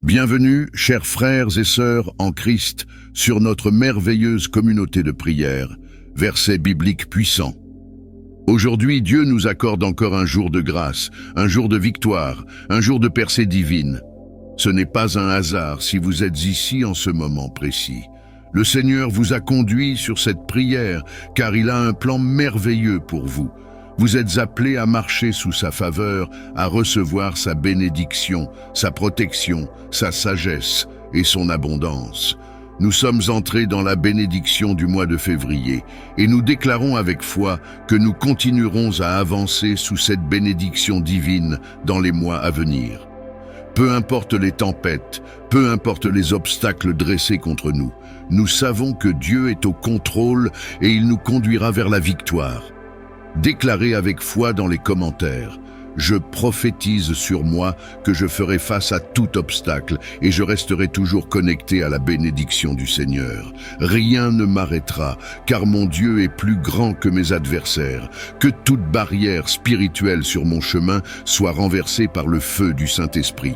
Bienvenue, chers frères et sœurs en Christ, sur notre merveilleuse communauté de prière, versets bibliques puissants. Aujourd'hui, Dieu nous accorde encore un jour de grâce, un jour de victoire, un jour de percée divine. Ce n'est pas un hasard si vous êtes ici en ce moment précis. Le Seigneur vous a conduit sur cette prière, car il a un plan merveilleux pour vous. Vous êtes appelés à marcher sous sa faveur, à recevoir sa bénédiction, sa protection, sa sagesse et son abondance. Nous sommes entrés dans la bénédiction du mois de février et nous déclarons avec foi que nous continuerons à avancer sous cette bénédiction divine dans les mois à venir. Peu importe les tempêtes, peu importe les obstacles dressés contre nous, nous savons que Dieu est au contrôle et il nous conduira vers la victoire. Déclarez avec foi dans les commentaires « Je prophétise sur moi que je ferai face à tout obstacle et je resterai toujours connecté à la bénédiction du Seigneur. Rien ne m'arrêtera, car mon Dieu est plus grand que mes adversaires. Que toute barrière spirituelle sur mon chemin soit renversée par le feu du Saint-Esprit. »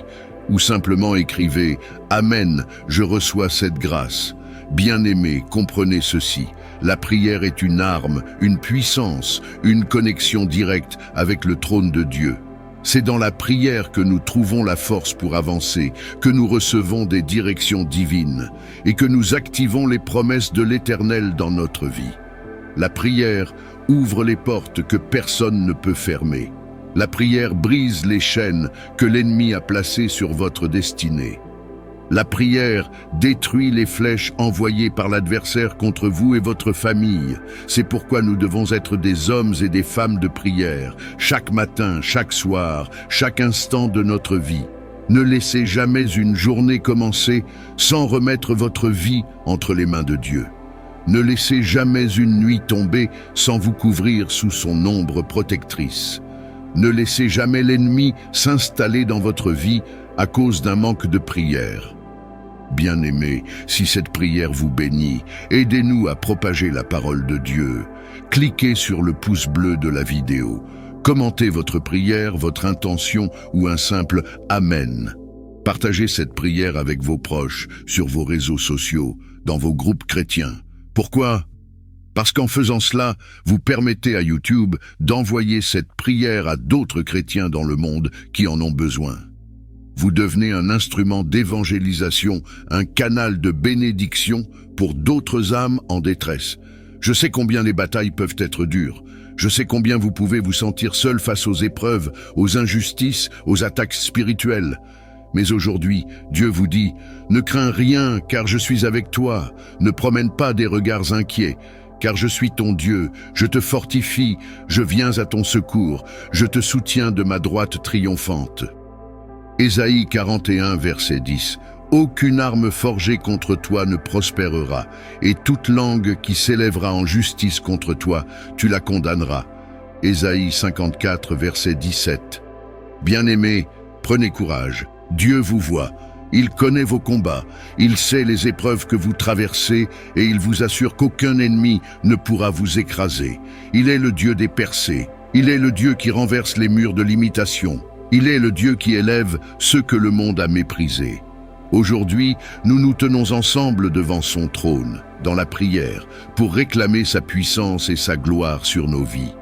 Ou simplement écrivez « Amen, je reçois cette grâce. » Bien-aimés, comprenez ceci. La prière est une arme, une puissance, une connexion directe avec le trône de Dieu. C'est dans la prière que nous trouvons la force pour avancer, que nous recevons des directions divines et que nous activons les promesses de l'Éternel dans notre vie. La prière ouvre les portes que personne ne peut fermer. La prière brise les chaînes que l'ennemi a placées sur votre destinée. La prière détruit les flèches envoyées par l'adversaire contre vous et votre famille. C'est pourquoi nous devons être des hommes et des femmes de prière, chaque matin, chaque soir, chaque instant de notre vie. Ne laissez jamais une journée commencer sans remettre votre vie entre les mains de Dieu. Ne laissez jamais une nuit tomber sans vous couvrir sous son ombre protectrice. Ne laissez jamais l'ennemi s'installer dans votre vie à cause d'un manque de prière. Bien-aimés, si cette prière vous bénit, aidez-nous à propager la parole de Dieu. Cliquez sur le pouce bleu de la vidéo. Commentez votre prière, votre intention ou un simple « Amen ». Partagez cette prière avec vos proches, sur vos réseaux sociaux, dans vos groupes chrétiens. Pourquoi ? Parce qu'en faisant cela, vous permettez à YouTube d'envoyer cette prière à d'autres chrétiens dans le monde qui en ont besoin. Vous devenez un instrument d'évangélisation, un canal de bénédiction pour d'autres âmes en détresse. Je sais combien les batailles peuvent être dures. Je sais combien vous pouvez vous sentir seul face aux épreuves, aux injustices, aux attaques spirituelles. Mais aujourd'hui, Dieu vous dit « Ne crains rien, car je suis avec toi. Ne promène pas des regards inquiets. Car je suis ton Dieu, je te fortifie, je viens à ton secours, je te soutiens de ma droite triomphante. » Ésaïe 41, verset 10. « Aucune arme forgée contre toi ne prospérera, et toute langue qui s'élèvera en justice contre toi, tu la condamneras. » Ésaïe 54, verset 17. Bien-aimés, prenez courage, Dieu vous voit. Il connaît vos combats, il sait les épreuves que vous traversez et il vous assure qu'aucun ennemi ne pourra vous écraser. Il est le Dieu des percées, il est le Dieu qui renverse les murs de l'imitation. Il est le Dieu qui élève ceux que le monde a méprisés. Aujourd'hui, nous nous tenons ensemble devant son trône, dans la prière, pour réclamer sa puissance et sa gloire sur nos vies.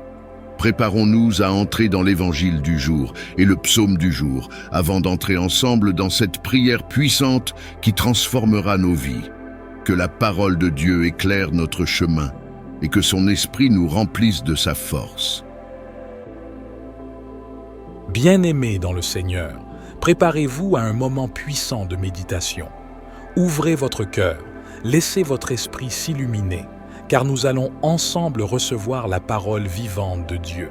Préparons-nous à entrer dans l'évangile du jour et le psaume du jour, avant d'entrer ensemble dans cette prière puissante qui transformera nos vies. Que la parole de Dieu éclaire notre chemin et que son esprit nous remplisse de sa force. Bien-aimés dans le Seigneur, préparez-vous à un moment puissant de méditation. Ouvrez votre cœur, laissez votre esprit s'illuminer, car nous allons ensemble recevoir la parole vivante de Dieu.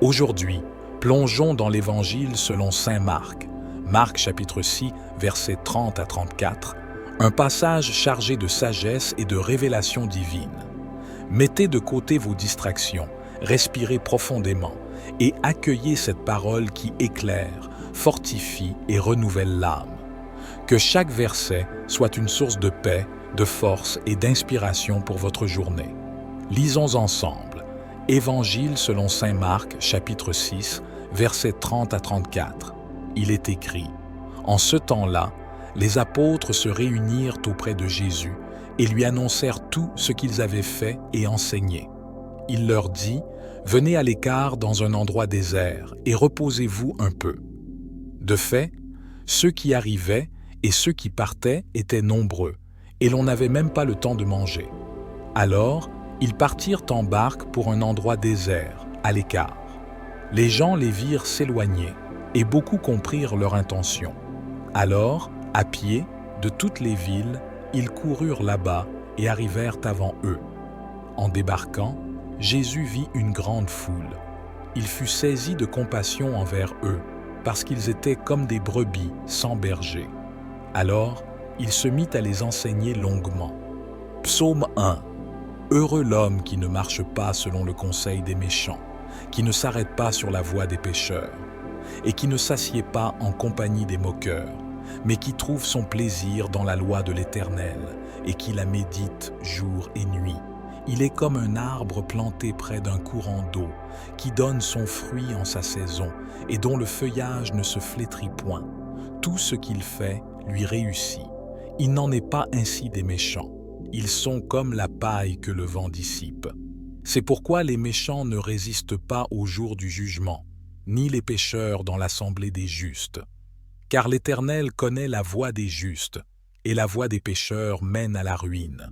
Aujourd'hui, plongeons dans l'Évangile selon saint Marc. Marc chapitre 6, versets 30 à 34, un passage chargé de sagesse et de révélation divine. Mettez de côté vos distractions, respirez profondément et accueillez cette parole qui éclaire, fortifie et renouvelle l'âme. Que chaque verset soit une source de paix, de force et d'inspiration pour votre journée. Lisons ensemble. Évangile selon saint Marc, chapitre 6, versets 30 à 34. Il est écrit « En ce temps-là, les apôtres se réunirent auprès de Jésus et lui annoncèrent tout ce qu'ils avaient fait et enseigné. Il leur dit, « Venez à l'écart dans un endroit désert et reposez-vous un peu. » De fait, ceux qui arrivaient et ceux qui partaient étaient nombreux, et l'on n'avait même pas le temps de manger. Alors, ils partirent en barque pour un endroit désert, à l'écart. Les gens les virent s'éloigner, et beaucoup comprirent leur intention. Alors, à pied, de toutes les villes, ils coururent là-bas et arrivèrent avant eux. En débarquant, Jésus vit une grande foule. Il fut saisi de compassion envers eux, parce qu'ils étaient comme des brebis sans berger. Alors, il se mit à les enseigner longuement. Psaume 1. Heureux l'homme qui ne marche pas selon le conseil des méchants, qui ne s'arrête pas sur la voie des pécheurs, et qui ne s'assied pas en compagnie des moqueurs, mais qui trouve son plaisir dans la loi de l'Éternel, et qui la médite jour et nuit. Il est comme un arbre planté près d'un courant d'eau, qui donne son fruit en sa saison, et dont le feuillage ne se flétrit point. Tout ce qu'il fait lui réussit. Il n'en est pas ainsi des méchants. Ils sont comme la paille que le vent dissipe. C'est pourquoi les méchants ne résistent pas au jour du jugement, ni les pécheurs dans l'assemblée des justes. Car l'Éternel connaît la voie des justes, et la voie des pécheurs mène à la ruine.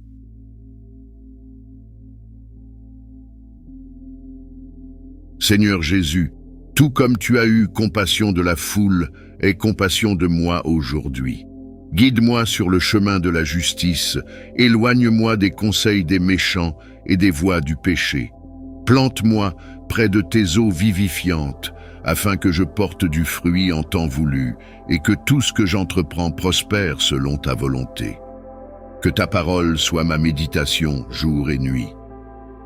Seigneur Jésus, tout comme tu as eu compassion de la foule, aie compassion de moi aujourd'hui. Guide-moi sur le chemin de la justice, éloigne-moi des conseils des méchants et des voies du péché. Plante-moi près de tes eaux vivifiantes, afin que je porte du fruit en temps voulu, et que tout ce que j'entreprends prospère selon ta volonté. Que ta parole soit ma méditation jour et nuit.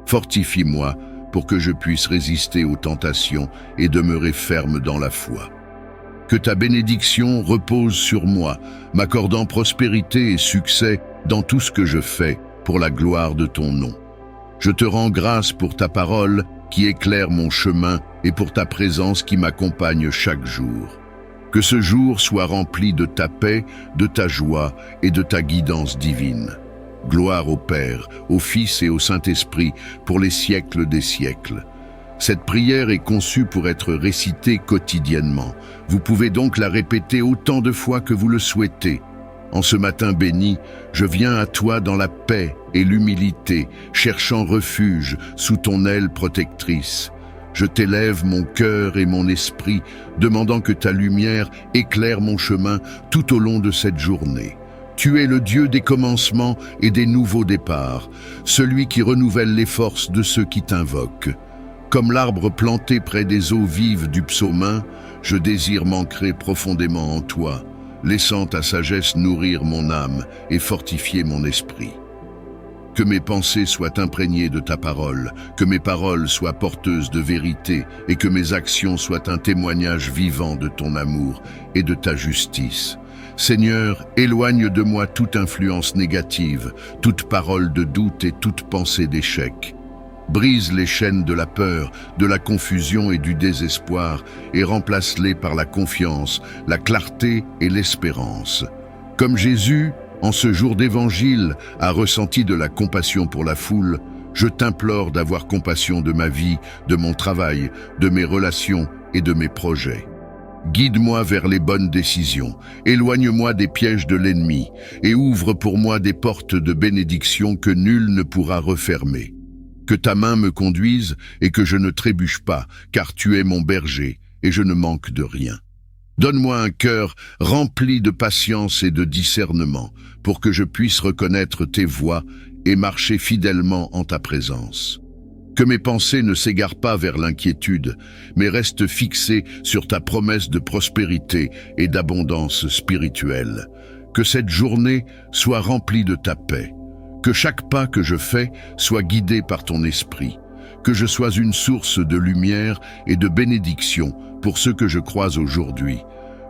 Fortifie-moi pour que je puisse résister aux tentations et demeurer ferme dans la foi. Que ta bénédiction repose sur moi, m'accordant prospérité et succès dans tout ce que je fais pour la gloire de ton nom. Je te rends grâce pour ta parole qui éclaire mon chemin et pour ta présence qui m'accompagne chaque jour. Que ce jour soit rempli de ta paix, de ta joie et de ta guidance divine. Gloire au Père, au Fils et au Saint-Esprit pour les siècles des siècles. Cette prière est conçue pour être récitée quotidiennement. Vous pouvez donc la répéter autant de fois que vous le souhaitez. En ce matin béni, je viens à toi dans la paix et l'humilité, cherchant refuge sous ton aile protectrice. Je t'élève mon cœur et mon esprit, demandant que ta lumière éclaire mon chemin tout au long de cette journée. Tu es le Dieu des commencements et des nouveaux départs, celui qui renouvelle les forces de ceux qui t'invoquent. Comme l'arbre planté près des eaux vives du psaume 1, je désire m'ancrer profondément en toi, laissant ta sagesse nourrir mon âme et fortifier mon esprit. Que mes pensées soient imprégnées de ta parole, que mes paroles soient porteuses de vérité et que mes actions soient un témoignage vivant de ton amour et de ta justice. Seigneur, éloigne de moi toute influence négative, toute parole de doute et toute pensée d'échec. Brise les chaînes de la peur, de la confusion et du désespoir et remplace-les par la confiance, la clarté et l'espérance. Comme Jésus, en ce jour d'évangile, a ressenti de la compassion pour la foule, je t'implore d'avoir compassion de ma vie, de mon travail, de mes relations et de mes projets. Guide-moi vers les bonnes décisions, éloigne-moi des pièges de l'ennemi et ouvre pour moi des portes de bénédiction que nul ne pourra refermer. Que ta main me conduise et que je ne trébuche pas, car tu es mon berger et je ne manque de rien. Donne-moi un cœur rempli de patience et de discernement pour que je puisse reconnaître tes voies et marcher fidèlement en ta présence. Que mes pensées ne s'égarent pas vers l'inquiétude, mais restent fixées sur ta promesse de prospérité et d'abondance spirituelle. Que cette journée soit remplie de ta paix. Que chaque pas que je fais soit guidé par ton esprit. Que je sois une source de lumière et de bénédiction pour ceux que je croise aujourd'hui.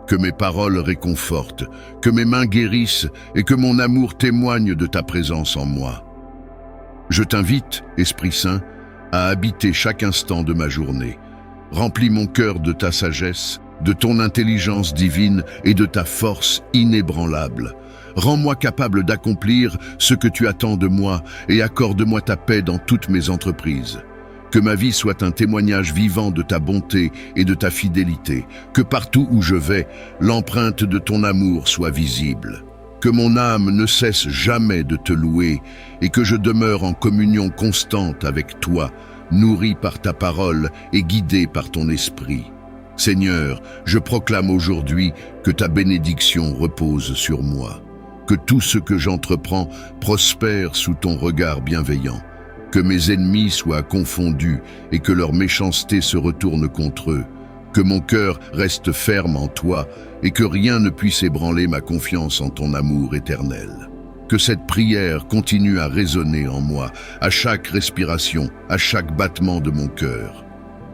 Que mes paroles réconfortent, que mes mains guérissent et que mon amour témoigne de ta présence en moi. Je t'invite, Esprit Saint, à habiter chaque instant de ma journée. Remplis mon cœur de ta sagesse, de ton intelligence divine et de ta force inébranlable. Rends-moi capable d'accomplir ce que tu attends de moi et accorde-moi ta paix dans toutes mes entreprises. Que ma vie soit un témoignage vivant de ta bonté et de ta fidélité. Que partout où je vais, l'empreinte de ton amour soit visible. Que mon âme ne cesse jamais de te louer et que je demeure en communion constante avec toi, nourri par ta parole et guidé par ton esprit. Seigneur, je proclame aujourd'hui que ta bénédiction repose sur moi. Que tout ce que j'entreprends prospère sous ton regard bienveillant. Que mes ennemis soient confondus et que leur méchanceté se retourne contre eux. Que mon cœur reste ferme en toi et que rien ne puisse ébranler ma confiance en ton amour éternel. Que cette prière continue à résonner en moi, à chaque respiration, à chaque battement de mon cœur.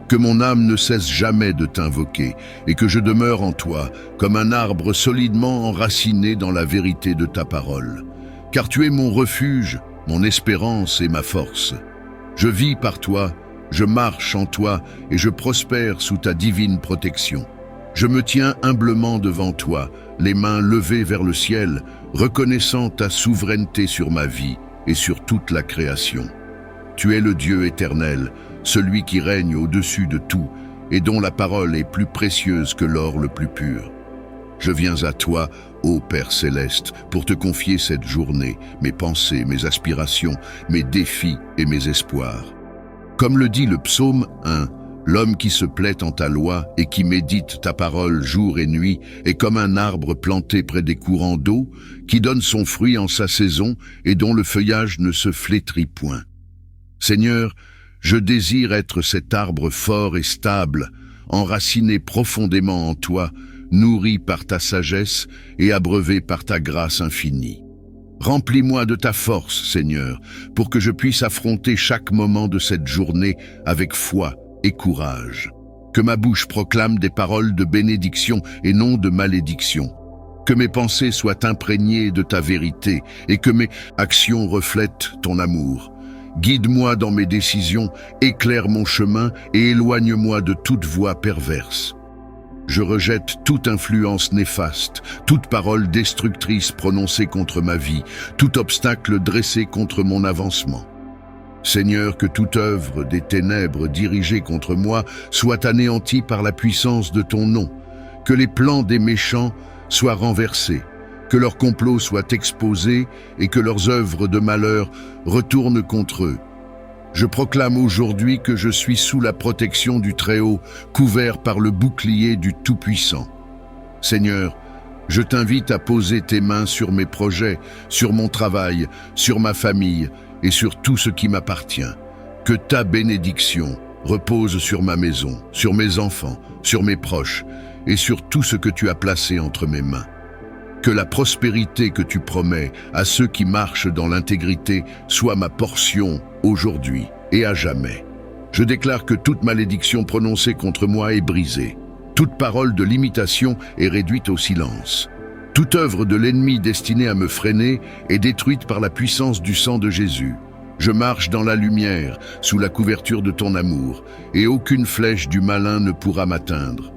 Que mon âme ne cesse jamais de t'invoquer et que je demeure en toi comme un arbre solidement enraciné dans la vérité de ta parole. Car tu es mon refuge, mon espérance et ma force. Je vis par toi, je marche en toi et je prospère sous ta divine protection. Je me tiens humblement devant toi, les mains levées vers le ciel, reconnaissant ta souveraineté sur ma vie et sur toute la création. Tu es le Dieu éternel, celui qui règne au-dessus de tout et dont la parole est plus précieuse que l'or le plus pur. Je viens à toi, ô Père céleste, pour te confier cette journée, mes pensées, mes aspirations, mes défis et mes espoirs. Comme le dit le psaume 1, l'homme qui se plaît en ta loi et qui médite ta parole jour et nuit est comme un arbre planté près des courants d'eau, qui donne son fruit en sa saison et dont le feuillage ne se flétrit point. Seigneur, je désire être cet arbre fort et stable, enraciné profondément en toi, nourri par ta sagesse et abreuvé par ta grâce infinie. Remplis-moi de ta force, Seigneur, pour que je puisse affronter chaque moment de cette journée avec foi et courage. Que ma bouche proclame des paroles de bénédiction et non de malédiction. Que mes pensées soient imprégnées de ta vérité et que mes actions reflètent ton amour. Guide-moi dans mes décisions, éclaire mon chemin et éloigne-moi de toute voie perverse. Je rejette toute influence néfaste, toute parole destructrice prononcée contre ma vie, tout obstacle dressé contre mon avancement. Seigneur, que toute œuvre des ténèbres dirigée contre moi soit anéantie par la puissance de ton nom, que les plans des méchants soient renversés, que leurs complots soient exposés et que leurs œuvres de malheur retournent contre eux. Je proclame aujourd'hui que je suis sous la protection du Très-Haut, couvert par le bouclier du Tout-Puissant. Seigneur, je t'invite à poser tes mains sur mes projets, sur mon travail, sur ma famille et sur tout ce qui m'appartient. Que ta bénédiction repose sur ma maison, sur mes enfants, sur mes proches et sur tout ce que tu as placé entre mes mains. Que la prospérité que tu promets à ceux qui marchent dans l'intégrité soit ma portion aujourd'hui et à jamais. Je déclare que toute malédiction prononcée contre moi est brisée. Toute parole de limitation est réduite au silence. Toute œuvre de l'ennemi destinée à me freiner est détruite par la puissance du sang de Jésus. Je marche dans la lumière, sous la couverture de ton amour, et aucune flèche du malin ne pourra m'atteindre.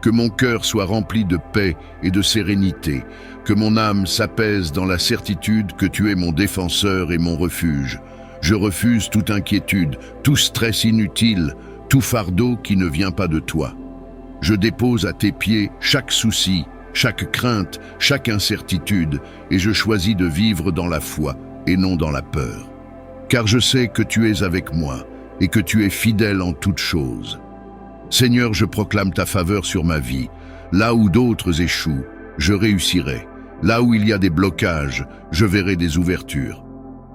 Que mon cœur soit rempli de paix et de sérénité, que mon âme s'apaise dans la certitude que tu es mon défenseur et mon refuge. Je refuse toute inquiétude, tout stress inutile, tout fardeau qui ne vient pas de toi. Je dépose à tes pieds chaque souci, chaque crainte, chaque incertitude, et je choisis de vivre dans la foi et non dans la peur. Car je sais que tu es avec moi et que tu es fidèle en toutes choses. Seigneur, je proclame ta faveur sur ma vie. Là où d'autres échouent, je réussirai. Là où il y a des blocages, je verrai des ouvertures.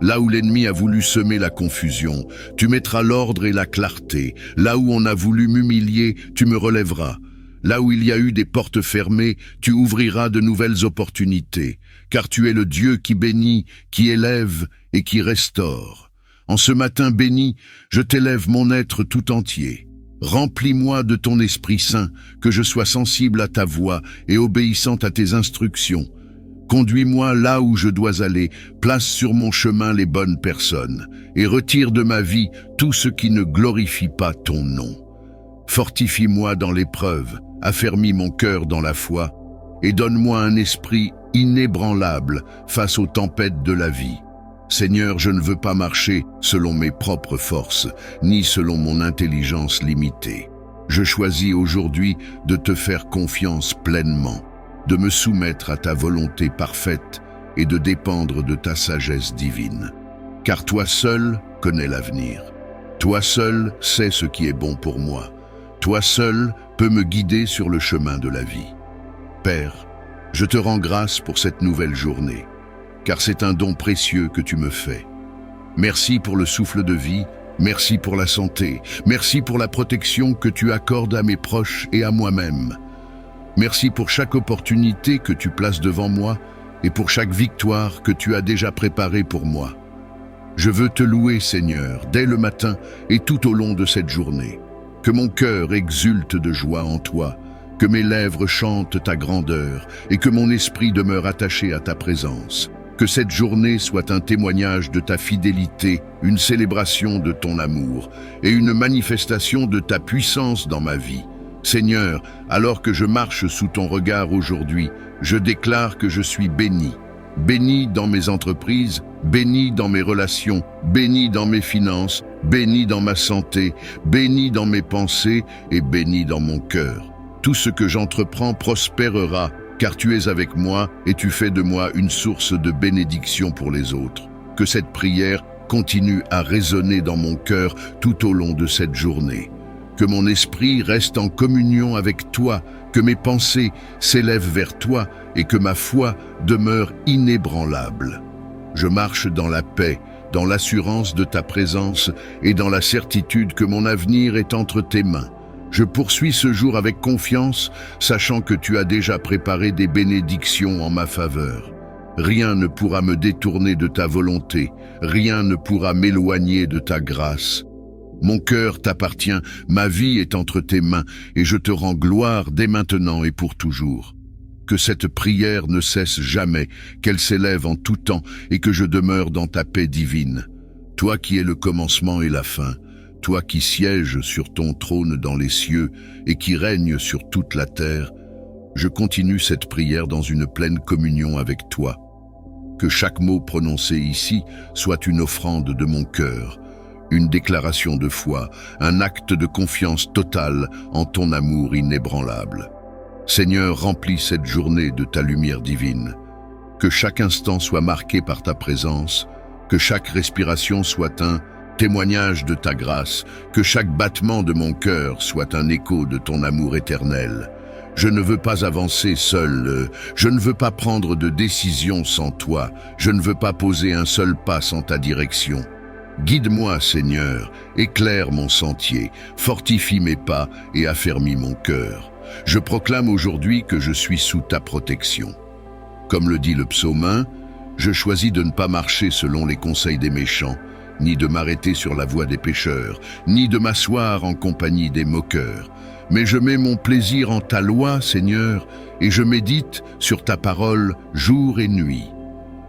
Là où l'ennemi a voulu semer la confusion, tu mettras l'ordre et la clarté. Là où on a voulu m'humilier, tu me relèveras. Là où il y a eu des portes fermées, tu ouvriras de nouvelles opportunités. Car tu es le Dieu qui bénit, qui élève et qui restaure. En ce matin béni, je t'élève mon être tout entier. Remplis-moi de ton Esprit Saint, que je sois sensible à ta voix et obéissant à tes instructions. Conduis-moi là où je dois aller, place sur mon chemin les bonnes personnes, et retire de ma vie tout ce qui ne glorifie pas ton nom. Fortifie-moi dans l'épreuve, affermis mon cœur dans la foi et donne-moi un esprit inébranlable face aux tempêtes de la vie. Seigneur, je ne veux pas marcher selon mes propres forces, ni selon mon intelligence limitée. Je choisis aujourd'hui de te faire confiance pleinement, de me soumettre à ta volonté parfaite et de dépendre de ta sagesse divine. Car toi seul connais l'avenir. Toi seul sais ce qui est bon pour moi. Toi seul peux me guider sur le chemin de la vie. Père, je te rends grâce pour cette nouvelle journée, car c'est un don précieux que tu me fais. Merci pour le souffle de vie, merci pour la santé, merci pour la protection que tu accordes à mes proches et à moi-même. Merci pour chaque opportunité que tu places devant moi et pour chaque victoire que tu as déjà préparée pour moi. Je veux te louer, Seigneur, dès le matin et tout au long de cette journée. Que mon cœur exulte de joie en toi, que mes lèvres chantent ta grandeur et que mon esprit demeure attaché à ta présence. Que cette journée soit un témoignage de ta fidélité, une célébration de ton amour et une manifestation de ta puissance dans ma vie. Seigneur, alors que je marche sous ton regard aujourd'hui, je déclare que je suis béni. Béni dans mes entreprises, béni dans mes relations, béni dans mes finances, béni dans ma santé, béni dans mes pensées et béni dans mon cœur. Tout ce que j'entreprends prospérera, car tu es avec moi et tu fais de moi une source de bénédiction pour les autres. Que cette prière continue à résonner dans mon cœur tout au long de cette journée. Que mon esprit reste en communion avec toi, que mes pensées s'élèvent vers toi et que ma foi demeure inébranlable. Je marche dans la paix, dans l'assurance de ta présence et dans la certitude que mon avenir est entre tes mains. Je poursuis ce jour avec confiance, sachant que tu as déjà préparé des bénédictions en ma faveur. Rien ne pourra me détourner de ta volonté, rien ne pourra m'éloigner de ta grâce. Mon cœur t'appartient, ma vie est entre tes mains, et je te rends gloire dès maintenant et pour toujours. Que cette prière ne cesse jamais, qu'elle s'élève en tout temps, et que je demeure dans ta paix divine. Toi qui es le commencement et la fin, toi qui sièges sur ton trône dans les cieux et qui règnes sur toute la terre, je continue cette prière dans une pleine communion avec toi. Que chaque mot prononcé ici soit une offrande de mon cœur, une déclaration de foi, un acte de confiance totale en ton amour inébranlable. Seigneur, remplis cette journée de ta lumière divine. Que chaque instant soit marqué par ta présence, que chaque respiration soit un témoignage de ta grâce, que chaque battement de mon cœur soit un écho de ton amour éternel. Je ne veux pas avancer seul, je ne veux pas prendre de décision sans toi, je ne veux pas poser un seul pas sans ta direction. Guide-moi, Seigneur, éclaire mon sentier, fortifie mes pas et affermis mon cœur. Je proclame aujourd'hui que je suis sous ta protection. Comme le dit le psaume 1, je choisis de ne pas marcher selon les conseils des méchants, ni de m'arrêter sur la voie des pécheurs, ni de m'asseoir en compagnie des moqueurs. Mais je mets mon plaisir en ta loi, Seigneur, et je médite sur ta parole jour et nuit.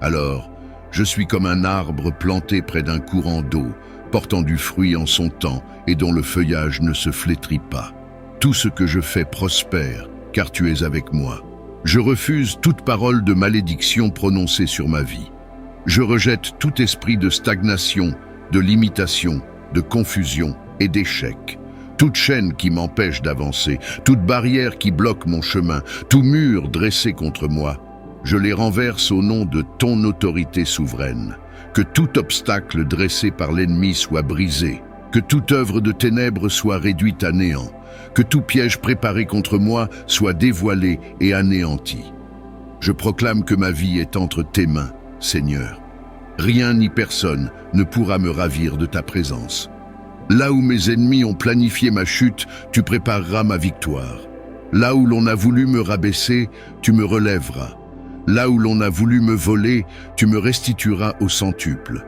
Alors, je suis comme un arbre planté près d'un courant d'eau, portant du fruit en son temps et dont le feuillage ne se flétrit pas. Tout ce que je fais prospère, car tu es avec moi. Je refuse toute parole de malédiction prononcée sur ma vie. Je rejette tout esprit de stagnation, de limitation, de confusion et d'échec. Toute chaîne qui m'empêche d'avancer, toute barrière qui bloque mon chemin, tout mur dressé contre moi, je les renverse au nom de ton autorité souveraine. Que tout obstacle dressé par l'ennemi soit brisé, que toute œuvre de ténèbres soit réduite à néant, que tout piège préparé contre moi soit dévoilé et anéanti. Je proclame que ma vie est entre tes mains, Seigneur. Rien ni personne ne pourra me ravir de ta présence. Là où mes ennemis ont planifié ma chute, tu prépareras ma victoire. Là où l'on a voulu me rabaisser, tu me relèveras. Là où l'on a voulu me voler, tu me restitueras au centuple.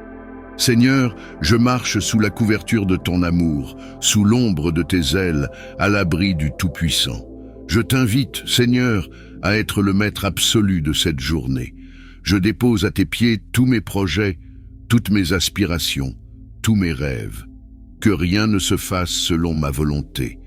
Seigneur, je marche sous la couverture de ton amour, sous l'ombre de tes ailes, à l'abri du Tout-Puissant. Je t'invite, Seigneur, à être le maître absolu de cette journée. Je dépose à tes pieds tous mes projets, toutes mes aspirations, tous mes rêves. Que rien ne se fasse selon ma volonté,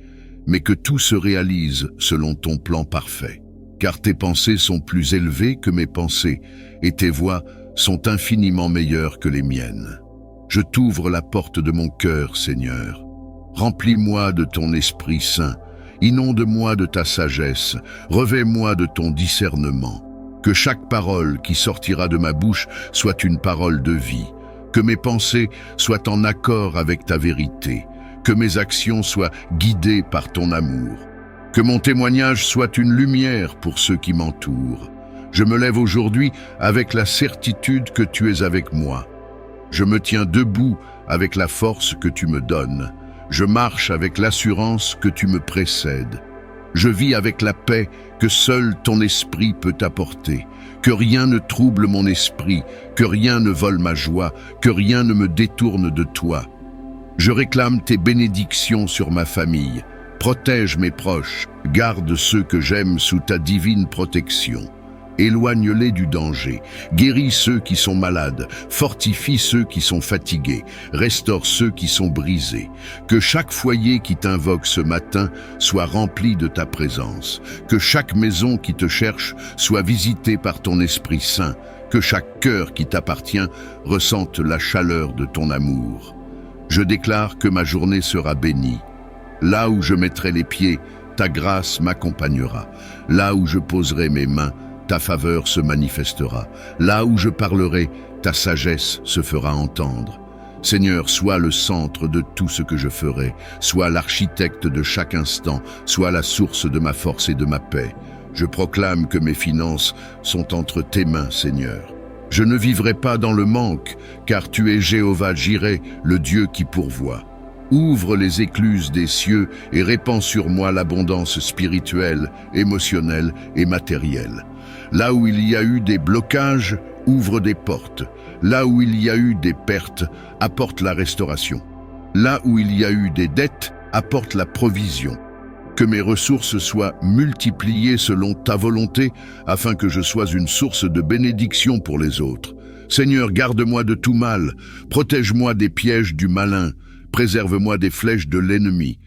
mais que tout se réalise selon ton plan parfait. Car tes pensées sont plus élevées que mes pensées, et tes voies sont infiniment meilleures que les miennes. Je t'ouvre la porte de mon cœur, Seigneur. Remplis-moi de ton Esprit Saint, inonde-moi de ta sagesse, revêt-moi de ton discernement. Que chaque parole qui sortira de ma bouche soit une parole de vie, que mes pensées soient en accord avec ta vérité, que mes actions soient guidées par ton amour. Que mon témoignage soit une lumière pour ceux qui m'entourent. Je me lève aujourd'hui avec la certitude que tu es avec moi. Je me tiens debout avec la force que tu me donnes. Je marche avec l'assurance que tu me précèdes. Je vis avec la paix que seul ton esprit peut apporter. Que rien ne trouble mon esprit, que rien ne vole ma joie, que rien ne me détourne de toi. Je réclame tes bénédictions sur ma famille. Protège mes proches, garde ceux que j'aime sous ta divine protection. Éloigne-les du danger, guéris ceux qui sont malades, fortifie ceux qui sont fatigués, restaure ceux qui sont brisés. Que chaque foyer qui t'invoque ce matin soit rempli de ta présence. Que chaque maison qui te cherche soit visitée par ton Esprit Saint. Que chaque cœur qui t'appartient ressente la chaleur de ton amour. Je déclare que ma journée sera bénie. Là où je mettrai les pieds, ta grâce m'accompagnera. Là où je poserai mes mains, ta faveur se manifestera. Là où je parlerai, ta sagesse se fera entendre. Seigneur, sois le centre de tout ce que je ferai, sois l'architecte de chaque instant, sois la source de ma force et de ma paix. Je proclame que mes finances sont entre tes mains, Seigneur. Je ne vivrai pas dans le manque, car tu es Jéhovah Jireh, le Dieu qui pourvoit. Ouvre les écluses des cieux et répands sur moi l'abondance spirituelle, émotionnelle et matérielle. Là où il y a eu des blocages, ouvre des portes. Là où il y a eu des pertes, apporte la restauration. Là où il y a eu des dettes, apporte la provision. Que mes ressources soient multipliées selon ta volonté, afin que je sois une source de bénédiction pour les autres. Seigneur, garde-moi de tout mal, protège-moi des pièges du malin, préserve-moi des flèches de l'ennemi.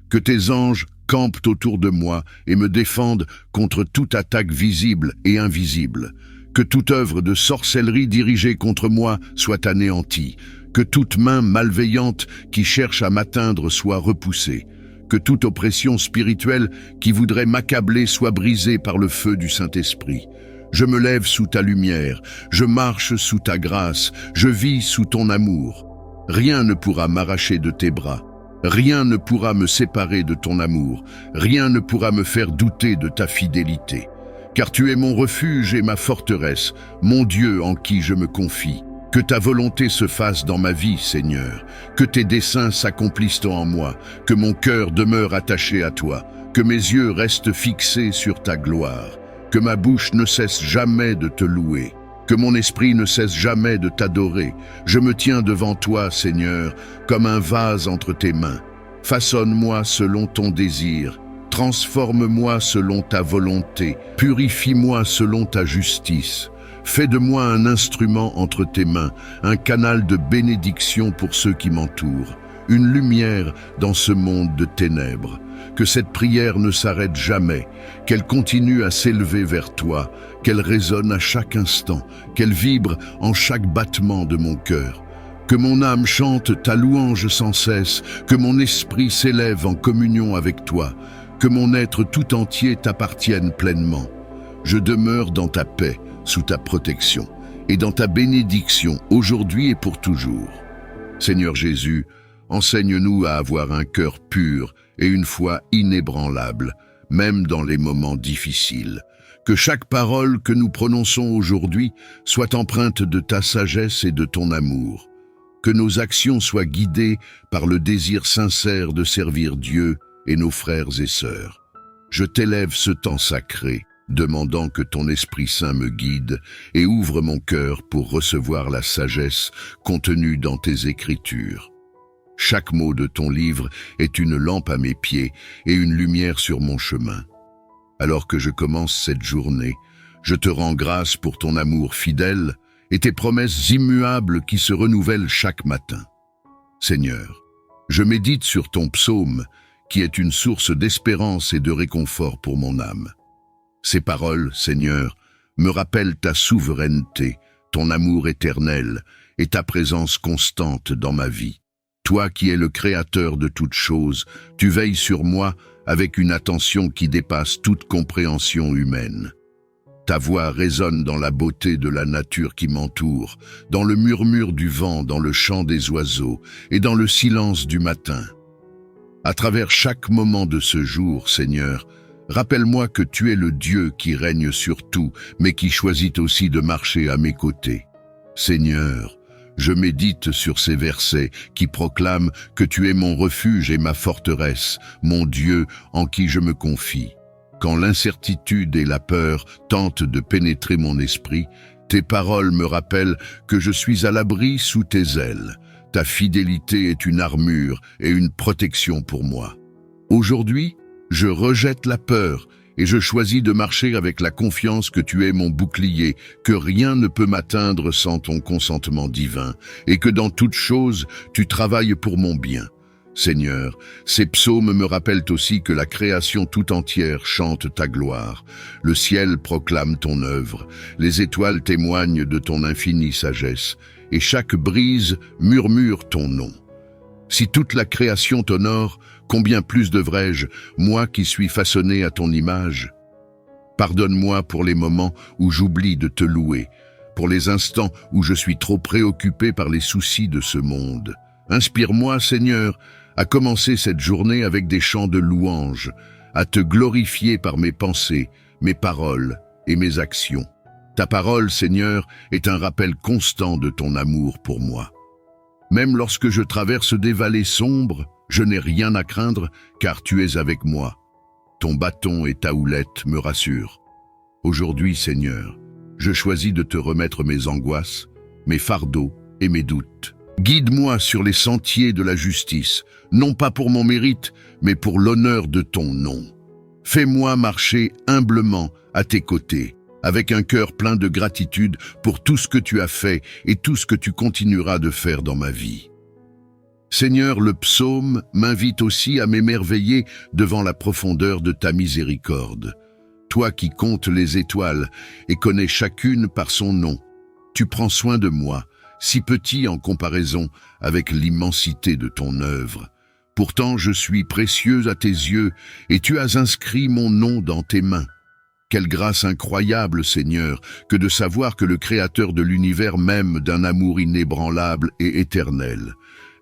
Que tes anges campent autour de moi et me défendent contre toute attaque visible et invisible. Que toute œuvre de sorcellerie dirigée contre moi soit anéantie. Que toute main malveillante qui cherche à m'atteindre soit repoussée. Que toute oppression spirituelle qui voudrait m'accabler soit brisée par le feu du Saint-Esprit. Je me lève sous ta lumière, je marche sous ta grâce, je vis sous ton amour. Rien ne pourra m'arracher de tes bras. Rien ne pourra me séparer de ton amour. Rien ne pourra me faire douter de ta fidélité. Car tu es mon refuge et ma forteresse, mon Dieu en qui je me confie. Que ta volonté se fasse dans ma vie, Seigneur. Que tes desseins s'accomplissent en moi. Que mon cœur demeure attaché à toi. Que mes yeux restent fixés sur ta gloire. Que ma bouche ne cesse jamais de te louer. Que mon esprit ne cesse jamais de t'adorer. Je me tiens devant toi, Seigneur, comme un vase entre tes mains. Façonne-moi selon ton désir. Transforme-moi selon ta volonté. Purifie-moi selon ta justice. Fais de moi un instrument entre tes mains, un canal de bénédiction pour ceux qui m'entourent, une lumière dans ce monde de ténèbres. Que cette prière ne s'arrête jamais, qu'elle continue à s'élever vers toi, qu'elle résonne à chaque instant, qu'elle vibre en chaque battement de mon cœur. Que mon âme chante ta louange sans cesse, que mon esprit s'élève en communion avec toi, que mon être tout entier t'appartienne pleinement. Je demeure dans ta paix, sous ta protection, et dans ta bénédiction, aujourd'hui et pour toujours. Seigneur Jésus, enseigne-nous à avoir un cœur pur et une foi inébranlable, même dans les moments difficiles. Que chaque parole que nous prononçons aujourd'hui soit empreinte de ta sagesse et de ton amour. Que nos actions soient guidées par le désir sincère de servir Dieu et nos frères et sœurs. Je t'élève ce temps sacré, demandant que ton Esprit Saint me guide et ouvre mon cœur pour recevoir la sagesse contenue dans tes Écritures. Chaque mot de ton livre est une lampe à mes pieds et une lumière sur mon chemin. Alors que je commence cette journée, je te rends grâce pour ton amour fidèle et tes promesses immuables qui se renouvellent chaque matin. Seigneur, je médite sur ton psaume qui est une source d'espérance et de réconfort pour mon âme. Ces paroles, Seigneur, me rappellent ta souveraineté, ton amour éternel et ta présence constante dans ma vie. Toi qui es le Créateur de toutes choses, tu veilles sur moi avec une attention qui dépasse toute compréhension humaine. Ta voix résonne dans la beauté de la nature qui m'entoure, dans le murmure du vent, dans le chant des oiseaux et dans le silence du matin. À travers chaque moment de ce jour, Seigneur, rappelle-moi que tu es le Dieu qui règne sur tout, mais qui choisit aussi de marcher à mes côtés. Seigneur, je médite sur ces versets qui proclament que tu es mon refuge et ma forteresse, mon Dieu en qui je me confie. Quand l'incertitude et la peur tentent de pénétrer mon esprit, tes paroles me rappellent que je suis à l'abri sous tes ailes. Ta fidélité est une armure et une protection pour moi. Aujourd'hui, je rejette la peur et je choisis de marcher avec la confiance que tu es mon bouclier, que rien ne peut m'atteindre sans ton consentement divin, et que dans toute chose, tu travailles pour mon bien. Seigneur, ces psaumes me rappellent aussi que la création tout entière chante ta gloire. Le ciel proclame ton œuvre, les étoiles témoignent de ton infinie sagesse, et chaque brise murmure ton nom. Si toute la création t'honore, combien plus devrais-je, moi qui suis façonné à ton image? Pardonne-moi pour les moments où j'oublie de te louer, pour les instants où je suis trop préoccupé par les soucis de ce monde. Inspire-moi, Seigneur, à commencer cette journée avec des chants de louange, à te glorifier par mes pensées, mes paroles et mes actions. Ta parole, Seigneur, est un rappel constant de ton amour pour moi. Même lorsque je traverse des vallées sombres, je n'ai rien à craindre, car tu es avec moi. Ton bâton et ta houlette me rassurent. Aujourd'hui, Seigneur, je choisis de te remettre mes angoisses, mes fardeaux et mes doutes. Guide-moi sur les sentiers de la justice, non pas pour mon mérite, mais pour l'honneur de ton nom. Fais-moi marcher humblement à tes côtés, avec un cœur plein de gratitude pour tout ce que tu as fait et tout ce que tu continueras de faire dans ma vie. Seigneur, le psaume m'invite aussi à m'émerveiller devant la profondeur de ta miséricorde. Toi qui comptes les étoiles et connais chacune par son nom, tu prends soin de moi, si petit en comparaison avec l'immensité de ton œuvre. Pourtant je suis précieux à tes yeux et tu as inscrit mon nom dans tes mains. Quelle grâce incroyable, Seigneur, que de savoir que le Créateur de l'univers m'aime d'un amour inébranlable et éternel.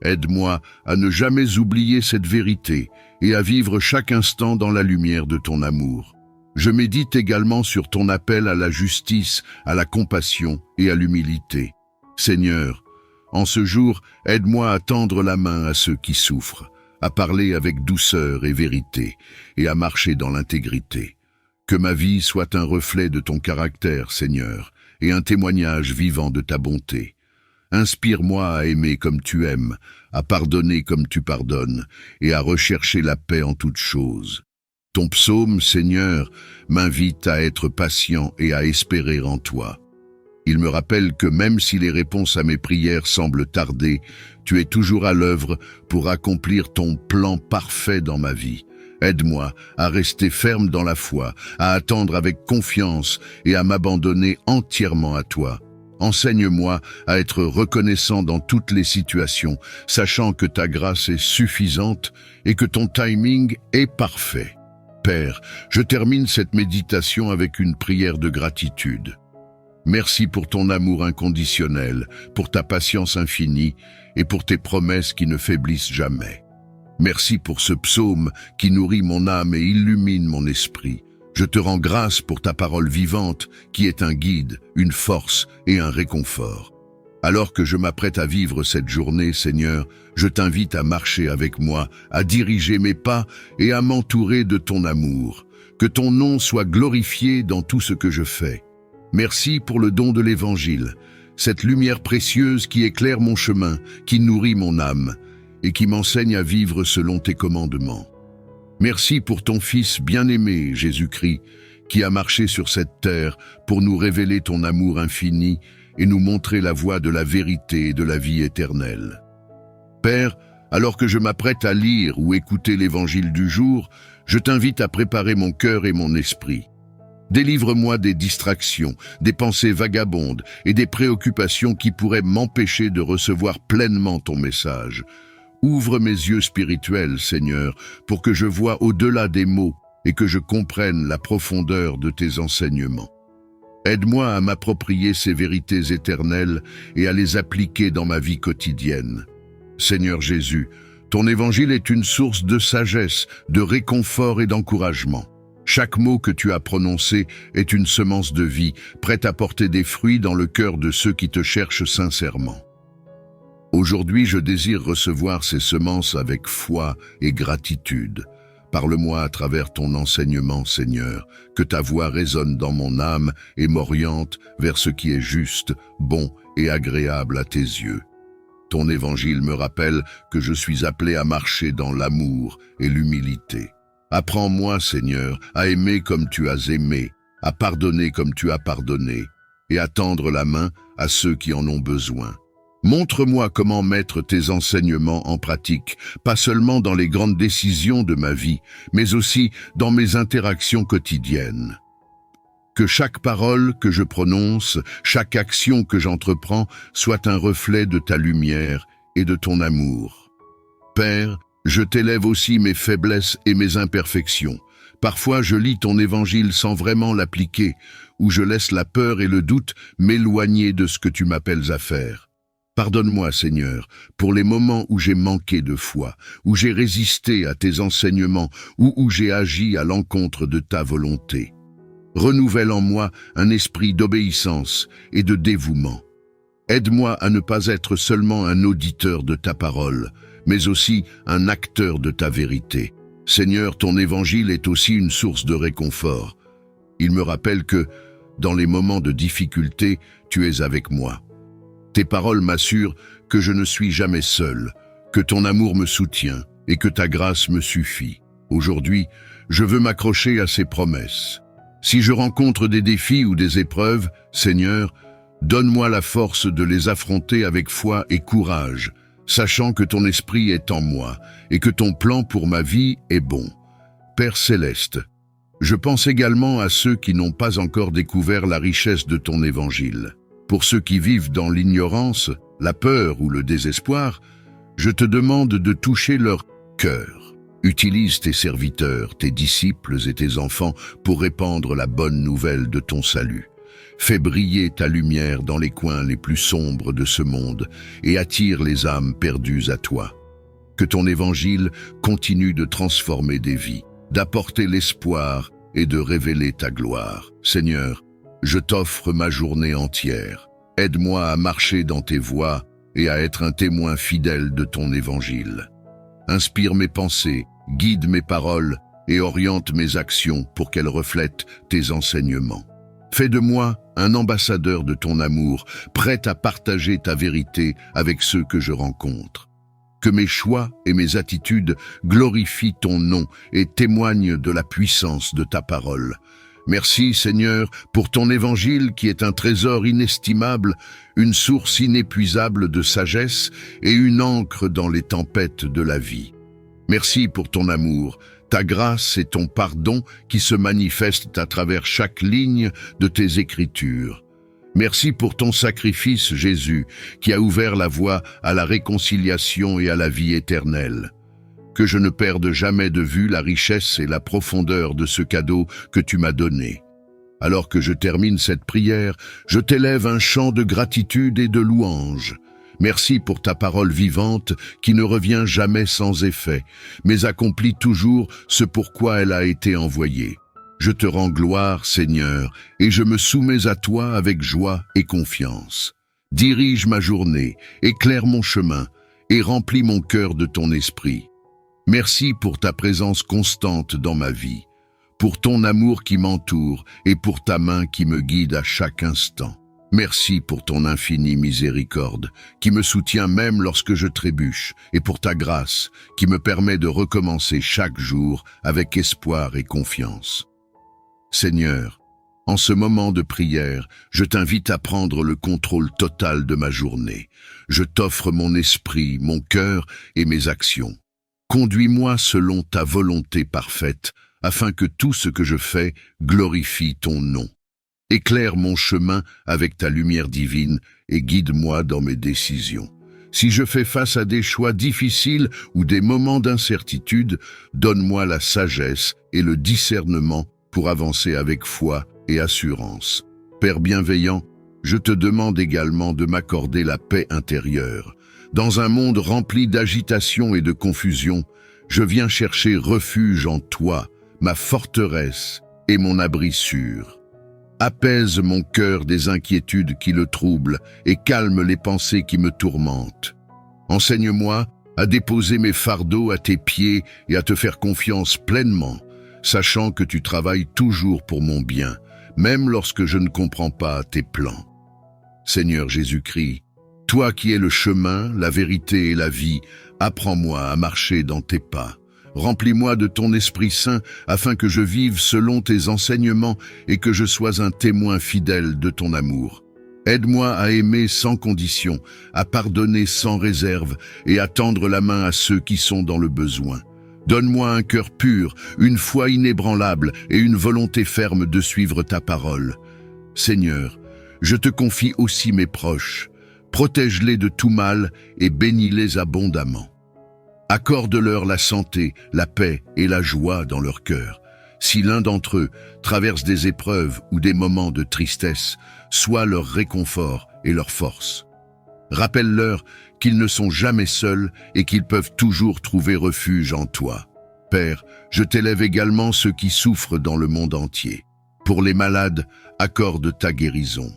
Aide-moi à ne jamais oublier cette vérité et à vivre chaque instant dans la lumière de ton amour. Je médite également sur ton appel à la justice, à la compassion et à l'humilité. Seigneur, en ce jour, aide-moi à tendre la main à ceux qui souffrent, à parler avec douceur et vérité et à marcher dans l'intégrité. Que ma vie soit un reflet de ton caractère, Seigneur, et un témoignage vivant de ta bonté. Inspire-moi à aimer comme tu aimes, à pardonner comme tu pardonnes, et à rechercher la paix en toutes choses. Ton psaume, Seigneur, m'invite à être patient et à espérer en toi. Il me rappelle que même si les réponses à mes prières semblent tarder, tu es toujours à l'œuvre pour accomplir ton plan parfait dans ma vie. Aide-moi à rester ferme dans la foi, à attendre avec confiance et à m'abandonner entièrement à toi. Enseigne-moi à être reconnaissant dans toutes les situations, sachant que ta grâce est suffisante et que ton timing est parfait. Père, je termine cette méditation avec une prière de gratitude. Merci pour ton amour inconditionnel, pour ta patience infinie et pour tes promesses qui ne faiblissent jamais. Merci pour ce psaume qui nourrit mon âme et illumine mon esprit. Je te rends grâce pour ta parole vivante qui est un guide, une force et un réconfort. Alors que je m'apprête à vivre cette journée, Seigneur, je t'invite à marcher avec moi, à diriger mes pas et à m'entourer de ton amour. Que ton nom soit glorifié dans tout ce que je fais. Merci pour le don de l'Évangile, cette lumière précieuse qui éclaire mon chemin, qui nourrit mon âme et qui m'enseigne à vivre selon tes commandements. Merci pour ton Fils bien-aimé, Jésus-Christ, qui a marché sur cette terre pour nous révéler ton amour infini et nous montrer la voie de la vérité et de la vie éternelle. Père, Alors que je m'apprête à lire ou écouter l'évangile du jour, je t'invite à préparer mon cœur et mon esprit. Délivre-moi des distractions, des pensées vagabondes et des préoccupations qui pourraient m'empêcher de recevoir pleinement ton message. Ouvre mes yeux spirituels, Seigneur, pour que je voie au-delà des mots et que je comprenne la profondeur de tes enseignements. Aide-moi à m'approprier ces vérités éternelles et à les appliquer dans ma vie quotidienne. Seigneur Jésus, ton évangile est une source de sagesse, de réconfort et d'encouragement. Chaque mot que tu as prononcé est une semence de vie, prête à porter des fruits dans le cœur de ceux qui te cherchent sincèrement. Aujourd'hui, je désire recevoir ces semences avec foi et gratitude. Parle-moi à travers ton enseignement, Seigneur, que ta voix résonne dans mon âme et m'oriente vers ce qui est juste, bon et agréable à tes yeux. Ton évangile me rappelle que je suis appelé à marcher dans l'amour et l'humilité. Apprends-moi, Seigneur, à aimer comme tu as aimé, à pardonner comme tu as pardonné, et à tendre la main à ceux qui en ont besoin. Montre-moi comment mettre tes enseignements en pratique, pas seulement dans les grandes décisions de ma vie, mais aussi dans mes interactions quotidiennes. Que chaque parole que je prononce, chaque action que j'entreprends, soit un reflet de ta lumière et de ton amour. Père, je t'élève aussi mes faiblesses et mes imperfections. Parfois, je lis ton évangile sans vraiment l'appliquer, ou je laisse la peur et le doute m'éloigner de ce que tu m'appelles à faire. Pardonne-moi, Seigneur, pour les moments où j'ai manqué de foi, où j'ai résisté à tes enseignements, ou où j'ai agi à l'encontre de ta volonté. Renouvelle en moi un esprit d'obéissance et de dévouement. Aide-moi à ne pas être seulement un auditeur de ta parole, mais aussi un acteur de ta vérité. Seigneur, ton évangile est aussi une source de réconfort. Il me rappelle que, dans les moments de difficulté, tu es avec moi. Tes paroles m'assurent que je ne suis jamais seul, que ton amour me soutient et que ta grâce me suffit. Aujourd'hui, je veux m'accrocher à ces promesses. Si je rencontre des défis ou des épreuves, Seigneur, donne-moi la force de les affronter avec foi et courage, sachant que ton esprit est en moi et que ton plan pour ma vie est bon. Père céleste, je pense également à ceux qui n'ont pas encore découvert la richesse de ton évangile. Pour ceux qui vivent dans l'ignorance, la peur ou le désespoir, je te demande de toucher leur cœur. Utilise tes serviteurs, tes disciples et tes enfants pour répandre la bonne nouvelle de ton salut. Fais briller ta lumière dans les coins les plus sombres de ce monde et attire les âmes perdues à toi. Que ton évangile continue de transformer des vies, d'apporter l'espoir et de révéler ta gloire. Seigneur, je t'offre ma journée entière. Aide-moi à marcher dans tes voies et à être un témoin fidèle de ton évangile. Inspire mes pensées, guide mes paroles et oriente mes actions pour qu'elles reflètent tes enseignements. Fais de moi un ambassadeur de ton amour, prêt à partager ta vérité avec ceux que je rencontre. Que mes choix et mes attitudes glorifient ton nom et témoignent de la puissance de ta parole. Merci, Seigneur, pour ton évangile qui est un trésor inestimable, une source inépuisable de sagesse et une ancre dans les tempêtes de la vie. Merci pour ton amour, ta grâce et ton pardon qui se manifestent à travers chaque ligne de tes Écritures. Merci pour ton sacrifice, Jésus, qui a ouvert la voie à la réconciliation et à la vie éternelle. Que je ne perde jamais de vue la richesse et la profondeur de ce cadeau que tu m'as donné. Alors que je termine cette prière, je t'élève un chant de gratitude et de louange. Merci pour ta parole vivante qui ne revient jamais sans effet, mais accomplit toujours ce pourquoi elle a été envoyée. Je te rends gloire, Seigneur, et je me soumets à toi avec joie et confiance. Dirige ma journée, éclaire mon chemin et remplis mon cœur de ton esprit. Merci pour ta présence constante dans ma vie, pour ton amour qui m'entoure et pour ta main qui me guide à chaque instant. Merci pour ton infinie miséricorde qui me soutient même lorsque je trébuche et pour ta grâce qui me permet de recommencer chaque jour avec espoir et confiance. Seigneur, En ce moment de prière, je t'invite à prendre le contrôle total de ma journée. Je t'offre mon esprit, mon cœur et mes actions. Conduis-moi selon ta volonté parfaite, afin que tout ce que je fais glorifie ton nom. Éclaire mon chemin avec ta lumière divine et guide-moi dans mes décisions. Si je fais face à des choix difficiles ou des moments d'incertitude, donne-moi la sagesse et le discernement pour avancer avec foi et assurance. Père bienveillant, je te demande également de m'accorder la paix intérieure. Dans un monde rempli d'agitation et de confusion, je viens chercher refuge en toi, ma forteresse et mon abri sûr. Apaise mon cœur des inquiétudes qui le troublent et calme les pensées qui me tourmentent. Enseigne-moi à déposer mes fardeaux à tes pieds et à te faire confiance pleinement, sachant que tu travailles toujours pour mon bien, même lorsque je ne comprends pas tes plans. Seigneur Jésus-Christ, toi qui es le chemin, la vérité et la vie, apprends-moi à marcher dans tes pas. Remplis-moi de ton Esprit Saint afin que je vive selon tes enseignements et que je sois un témoin fidèle de ton amour. Aide-moi à aimer sans condition, à pardonner sans réserve et à tendre la main à ceux qui sont dans le besoin. Donne-moi un cœur pur, une foi inébranlable et une volonté ferme de suivre ta parole. Seigneur, je te confie aussi mes proches. Protège-les de tout mal et bénis-les abondamment. Accorde-leur la santé, la paix et la joie dans leur cœur. Si l'un d'entre eux traverse des épreuves ou des moments de tristesse, sois leur réconfort et leur force. Rappelle-leur qu'ils ne sont jamais seuls et qu'ils peuvent toujours trouver refuge en toi. Père, je t'élève également ceux qui souffrent dans le monde entier. Pour les malades, accorde ta guérison.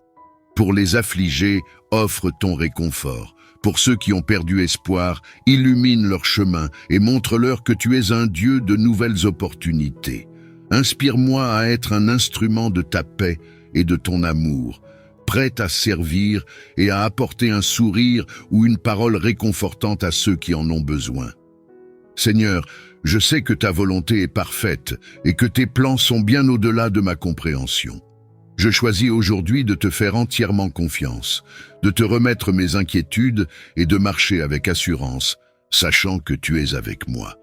Pour les affligés, offre ton réconfort. Pour ceux qui ont perdu espoir, illumine leur chemin et montre-leur que tu es un Dieu de nouvelles opportunités. Inspire-moi à être un instrument de ta paix et de ton amour, prêt à servir et à apporter un sourire ou une parole réconfortante à ceux qui en ont besoin. Seigneur, je sais que ta volonté est parfaite et que tes plans sont bien au-delà de ma compréhension. Je choisis aujourd'hui de te faire entièrement confiance, de te remettre mes inquiétudes et de marcher avec assurance, sachant que tu es avec moi.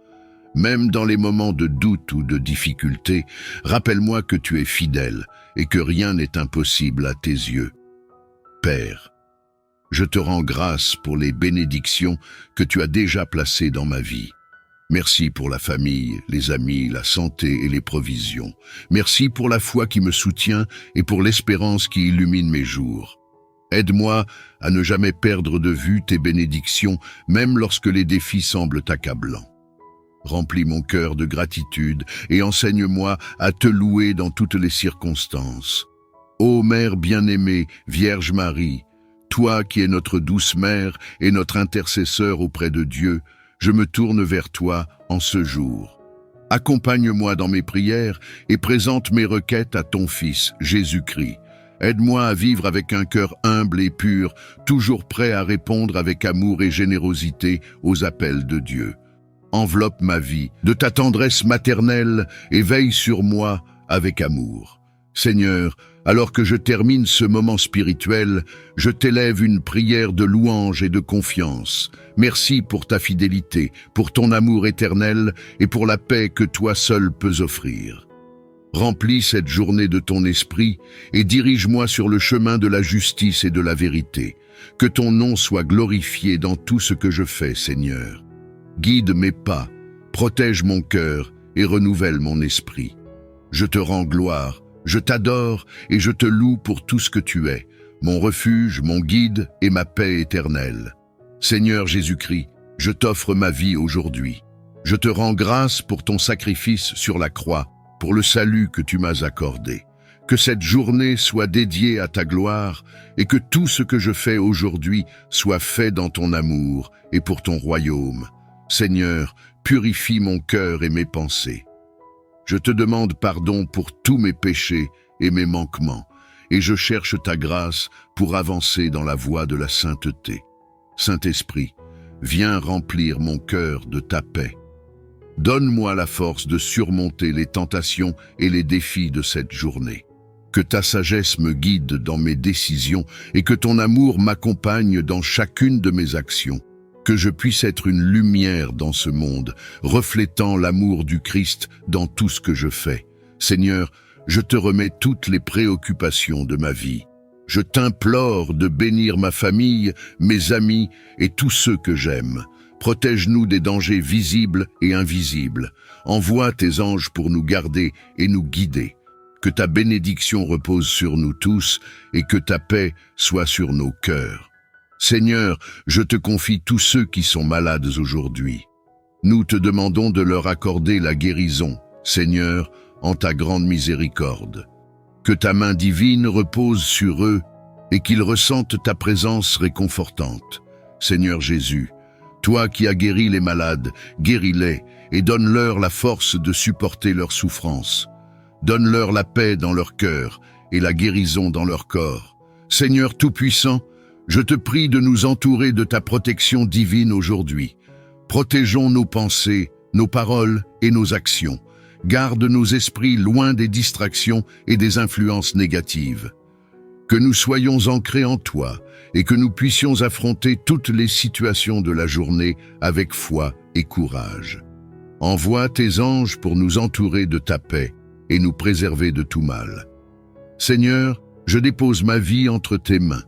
Même dans les moments de doute ou de difficulté, rappelle-moi que tu es fidèle et que rien n'est impossible à tes yeux. Père, je te rends grâce pour les bénédictions que tu as déjà placées dans ma vie. Merci pour la famille, les amis, la santé et les provisions. Merci pour la foi qui me soutient et pour l'espérance qui illumine mes jours. Aide-moi à ne jamais perdre de vue tes bénédictions, même lorsque les défis semblent accablants. Remplis mon cœur de gratitude et enseigne-moi à te louer dans toutes les circonstances. Ô Mère bien-aimée, Vierge Marie, toi qui es notre douce Mère et notre intercesseur auprès de Dieu, je me tourne vers toi en ce jour. Accompagne-moi dans mes prières et présente mes requêtes à ton Fils, Jésus-Christ. Aide-moi à vivre avec un cœur humble et pur, toujours prêt à répondre avec amour et générosité aux appels de Dieu. Enveloppe ma vie de ta tendresse maternelle et veille sur moi avec amour. Seigneur, alors que je termine ce moment spirituel, je t'élève une prière de louange et de confiance. Merci pour ta fidélité, pour ton amour éternel et pour la paix que toi seul peux offrir. Remplis cette journée de ton esprit et dirige-moi sur le chemin de la justice et de la vérité. Que ton nom soit glorifié dans tout ce que je fais, Seigneur. Guide mes pas, protège mon cœur et renouvelle mon esprit. Je te rends gloire, je t'adore et je te loue pour tout ce que tu es, mon refuge, mon guide et ma paix éternelle. Seigneur Jésus-Christ, je t'offre ma vie aujourd'hui. Je te rends grâce pour ton sacrifice sur la croix, pour le salut que tu m'as accordé. Que cette journée soit dédiée à ta gloire et que tout ce que je fais aujourd'hui soit fait dans ton amour et pour ton royaume. Seigneur, purifie mon cœur et mes pensées. Je te demande pardon pour tous mes péchés et mes manquements, et je cherche ta grâce pour avancer dans la voie de la sainteté. Saint-Esprit, viens remplir mon cœur de ta paix. Donne-moi la force de surmonter les tentations et les défis de cette journée. Que ta sagesse me guide dans mes décisions et que ton amour m'accompagne dans chacune de mes actions. Que je puisse être une lumière dans ce monde, reflétant l'amour du Christ dans tout ce que je fais. Seigneur, je te remets toutes les préoccupations de ma vie. Je t'implore de bénir ma famille, mes amis et tous ceux que j'aime. Protège-nous des dangers visibles et invisibles. Envoie tes anges pour nous garder et nous guider. Que ta bénédiction repose sur nous tous et que ta paix soit sur nos cœurs. Seigneur, je te confie tous ceux qui sont malades aujourd'hui. Nous te demandons de leur accorder la guérison, Seigneur, en ta grande miséricorde. Que ta main divine repose sur eux et qu'ils ressentent ta présence réconfortante. Seigneur Jésus, toi qui as guéri les malades, guéris-les et donne-leur la force de supporter leurs souffrances. Donne-leur la paix dans leur cœur et la guérison dans leur corps. Seigneur Tout-Puissant, je te prie de nous entourer de ta protection divine aujourd'hui. Protégeons nos pensées, nos paroles et nos actions. Garde nos esprits loin des distractions et des influences négatives. Que nous soyons ancrés en toi et que nous puissions affronter toutes les situations de la journée avec foi et courage. Envoie tes anges pour nous entourer de ta paix et nous préserver de tout mal. Seigneur, je dépose ma vie entre tes mains.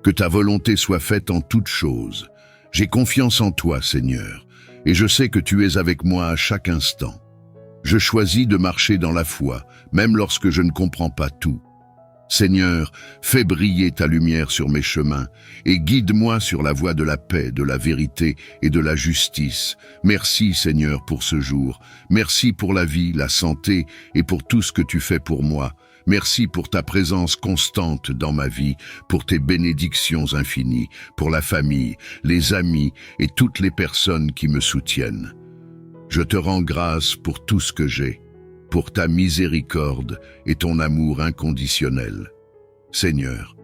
Que ta volonté soit faite en toutes choses. J'ai confiance en toi, Seigneur, et je sais que tu es avec moi à chaque instant. Je choisis de marcher dans la foi, même lorsque je ne comprends pas tout. Seigneur, fais briller ta lumière sur mes chemins et guide-moi sur la voie de la paix, de la vérité et de la justice. Merci, Seigneur, pour ce jour. Merci pour la vie, la santé et pour tout ce que tu fais pour moi. Merci pour ta présence constante dans ma vie, pour tes bénédictions infinies, pour la famille, les amis et toutes les personnes qui me soutiennent. Je te rends grâce pour tout ce que j'ai, pour ta miséricorde et ton amour inconditionnel. Seigneur,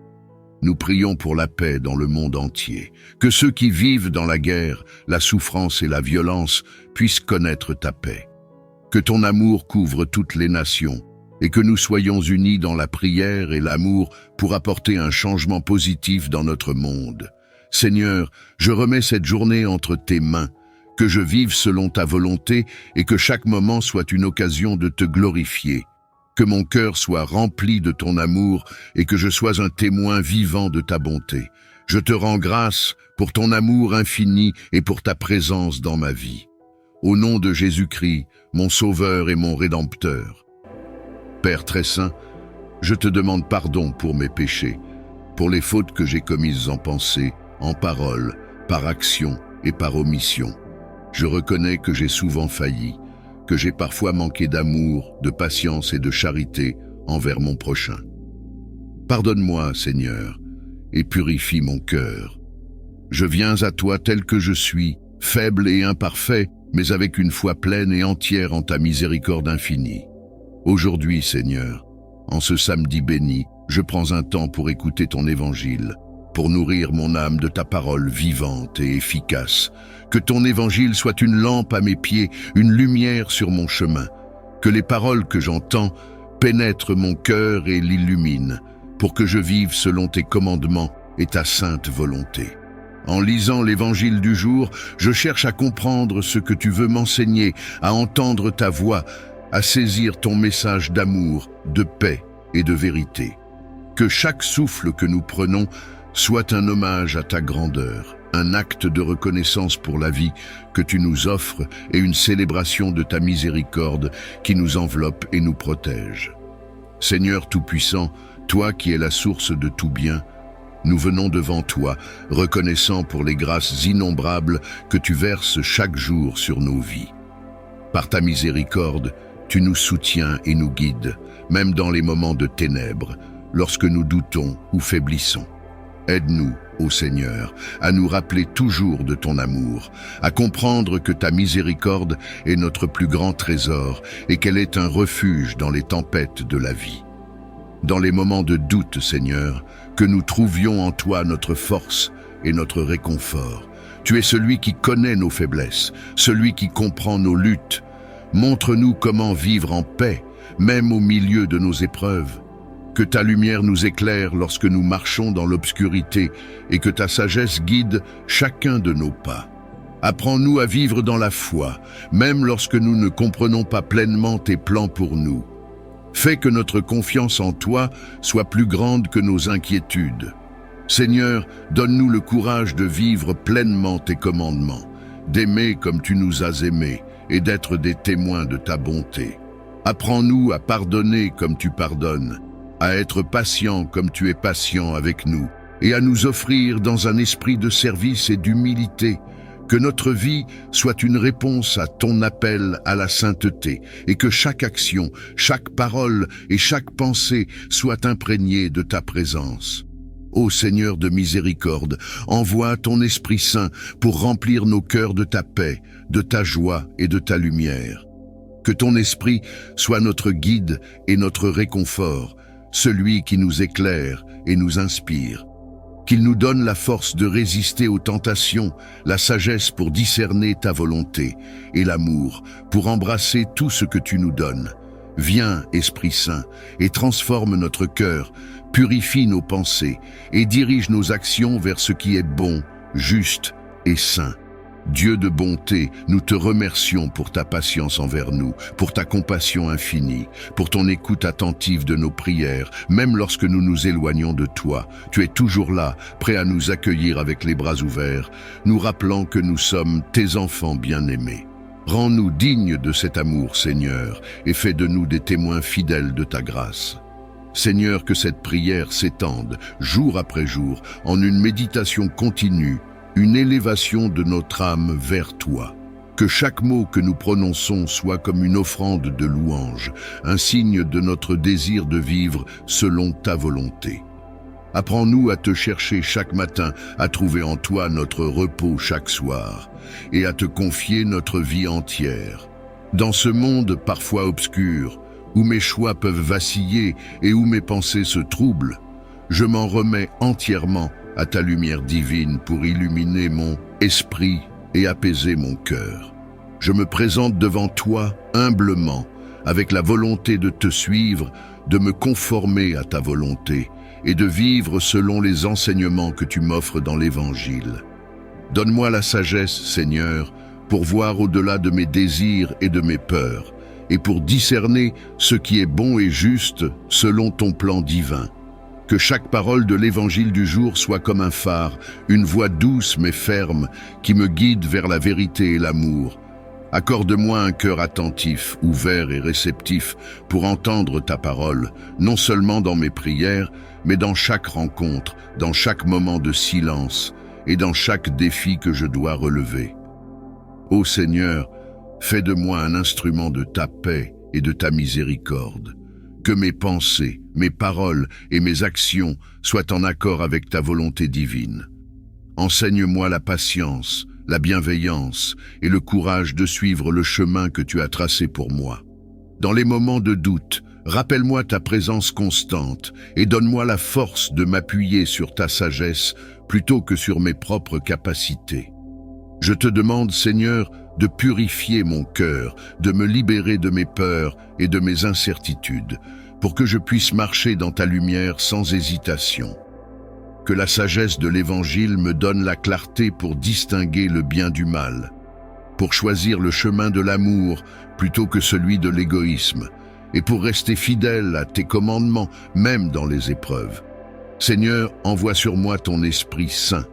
nous prions pour la paix dans le monde entier, que ceux qui vivent dans la guerre, la souffrance et la violence puissent connaître ta paix. Que ton amour couvre toutes les nations, et que nous soyons unis dans la prière et l'amour pour apporter un changement positif dans notre monde. Seigneur, je remets cette journée entre tes mains, que je vive selon ta volonté et que chaque moment soit une occasion de te glorifier. Que mon cœur soit rempli de ton amour et que je sois un témoin vivant de ta bonté. Je te rends grâce pour ton amour infini et pour ta présence dans ma vie. Au nom de Jésus-Christ, mon Sauveur et mon Rédempteur. Père très saint, je te demande pardon pour mes péchés, pour les fautes que j'ai commises en pensée, en parole, par action et par omission. Je reconnais que j'ai souvent failli, que j'ai parfois manqué d'amour, de patience et de charité envers mon prochain. Pardonne-moi, Seigneur, et purifie mon cœur. Je viens à toi tel que je suis, faible et imparfait, mais avec une foi pleine et entière en ta miséricorde infinie. Aujourd'hui, Seigneur, en ce samedi béni, je prends un temps pour écouter ton évangile, pour nourrir mon âme de ta parole vivante et efficace. Que ton évangile soit une lampe à mes pieds, une lumière sur mon chemin. Que les paroles que j'entends pénètrent mon cœur et l'illuminent, pour que je vive selon tes commandements et ta sainte volonté. En lisant l'évangile du jour, je cherche à comprendre ce que tu veux m'enseigner, à entendre ta voix, à saisir ton message d'amour, de paix et de vérité. Que chaque souffle que nous prenons soit un hommage à ta grandeur, un acte de reconnaissance pour la vie que tu nous offres et une célébration de ta miséricorde qui nous enveloppe et nous protège. Seigneur Tout-Puissant, toi qui es la source de tout bien, nous venons devant toi, reconnaissant pour les grâces innombrables que tu verses chaque jour sur nos vies. Par ta miséricorde, tu nous soutiens et nous guides, même dans les moments de ténèbres, lorsque nous doutons ou faiblissons. Aide-nous, ô Seigneur, à nous rappeler toujours de ton amour, à comprendre que ta miséricorde est notre plus grand trésor et qu'elle est un refuge dans les tempêtes de la vie. Dans les moments de doute, Seigneur, que nous trouvions en toi notre force et notre réconfort. Tu es celui qui connaît nos faiblesses, celui qui comprend nos luttes. Montre-nous comment vivre en paix, même au milieu de nos épreuves. Que ta lumière nous éclaire lorsque nous marchons dans l'obscurité et que ta sagesse guide chacun de nos pas. Apprends-nous à vivre dans la foi, même lorsque nous ne comprenons pas pleinement tes plans pour nous. Fais que notre confiance en toi soit plus grande que nos inquiétudes. Seigneur, donne-nous le courage de vivre pleinement tes commandements, d'aimer comme tu nous as aimés et d'être des témoins de ta bonté. Apprends-nous à pardonner comme tu pardonnes, à être patient comme tu es patient avec nous, et à nous offrir dans un esprit de service et d'humilité, que notre vie soit une réponse à ton appel à la sainteté, et que chaque action, chaque parole et chaque pensée soit imprégnée de ta présence. Ô Seigneur de miséricorde, envoie ton Esprit Saint pour remplir nos cœurs de ta paix, de ta joie et de ta lumière. Que ton Esprit soit notre guide et notre réconfort, celui qui nous éclaire et nous inspire. Qu'il nous donne la force de résister aux tentations, la sagesse pour discerner ta volonté et l'amour pour embrasser tout ce que tu nous donnes. Viens, Esprit Saint, et transforme notre cœur, purifie nos pensées et dirige nos actions vers ce qui est bon, juste et saint. Dieu de bonté, nous te remercions pour ta patience envers nous, pour ta compassion infinie, pour ton écoute attentive de nos prières, même lorsque nous nous éloignons de toi. Tu es toujours là, prêt à nous accueillir avec les bras ouverts, nous rappelant que nous sommes tes enfants bien-aimés. Rends-nous dignes de cet amour, Seigneur, et fais de nous des témoins fidèles de ta grâce. Seigneur, que cette prière s'étende, jour après jour, en une méditation continue, une élévation de notre âme vers toi. Que chaque mot que nous prononçons soit comme une offrande de louange, un signe de notre désir de vivre selon ta volonté. Apprends-nous à te chercher chaque matin, à trouver en toi notre repos chaque soir, et à te confier notre vie entière. Dans ce monde parfois obscur, où mes choix peuvent vaciller et où mes pensées se troublent, je m'en remets entièrement à ta lumière divine pour illuminer mon esprit et apaiser mon cœur. Je me présente devant toi humblement, avec la volonté de te suivre, de me conformer à ta volonté et de vivre selon les enseignements que tu m'offres dans l'Évangile. Donne-moi la sagesse, Seigneur, pour voir au-delà de mes désirs et de mes peurs, et pour discerner ce qui est bon et juste selon ton plan divin. Que chaque parole de l'Évangile du jour soit comme un phare, une voix douce mais ferme qui me guide vers la vérité et l'amour. Accorde-moi un cœur attentif, ouvert et réceptif pour entendre ta parole, non seulement dans mes prières, mais dans chaque rencontre, dans chaque moment de silence et dans chaque défi que je dois relever. Ô Seigneur, fais de moi un instrument de ta paix et de ta miséricorde. Que mes pensées, mes paroles et mes actions soient en accord avec ta volonté divine. Enseigne-moi la patience, la bienveillance et le courage de suivre le chemin que tu as tracé pour moi. Dans les moments de doute, rappelle-moi ta présence constante et donne-moi la force de m'appuyer sur ta sagesse plutôt que sur mes propres capacités. Je te demande, Seigneur, de purifier mon cœur, de me libérer de mes peurs et de mes incertitudes, pour que je puisse marcher dans ta lumière sans hésitation. Que la sagesse de l'Évangile me donne la clarté pour distinguer le bien du mal, pour choisir le chemin de l'amour plutôt que celui de l'égoïsme, et pour rester fidèle à tes commandements, même dans les épreuves. Seigneur, envoie sur moi ton Esprit Saint,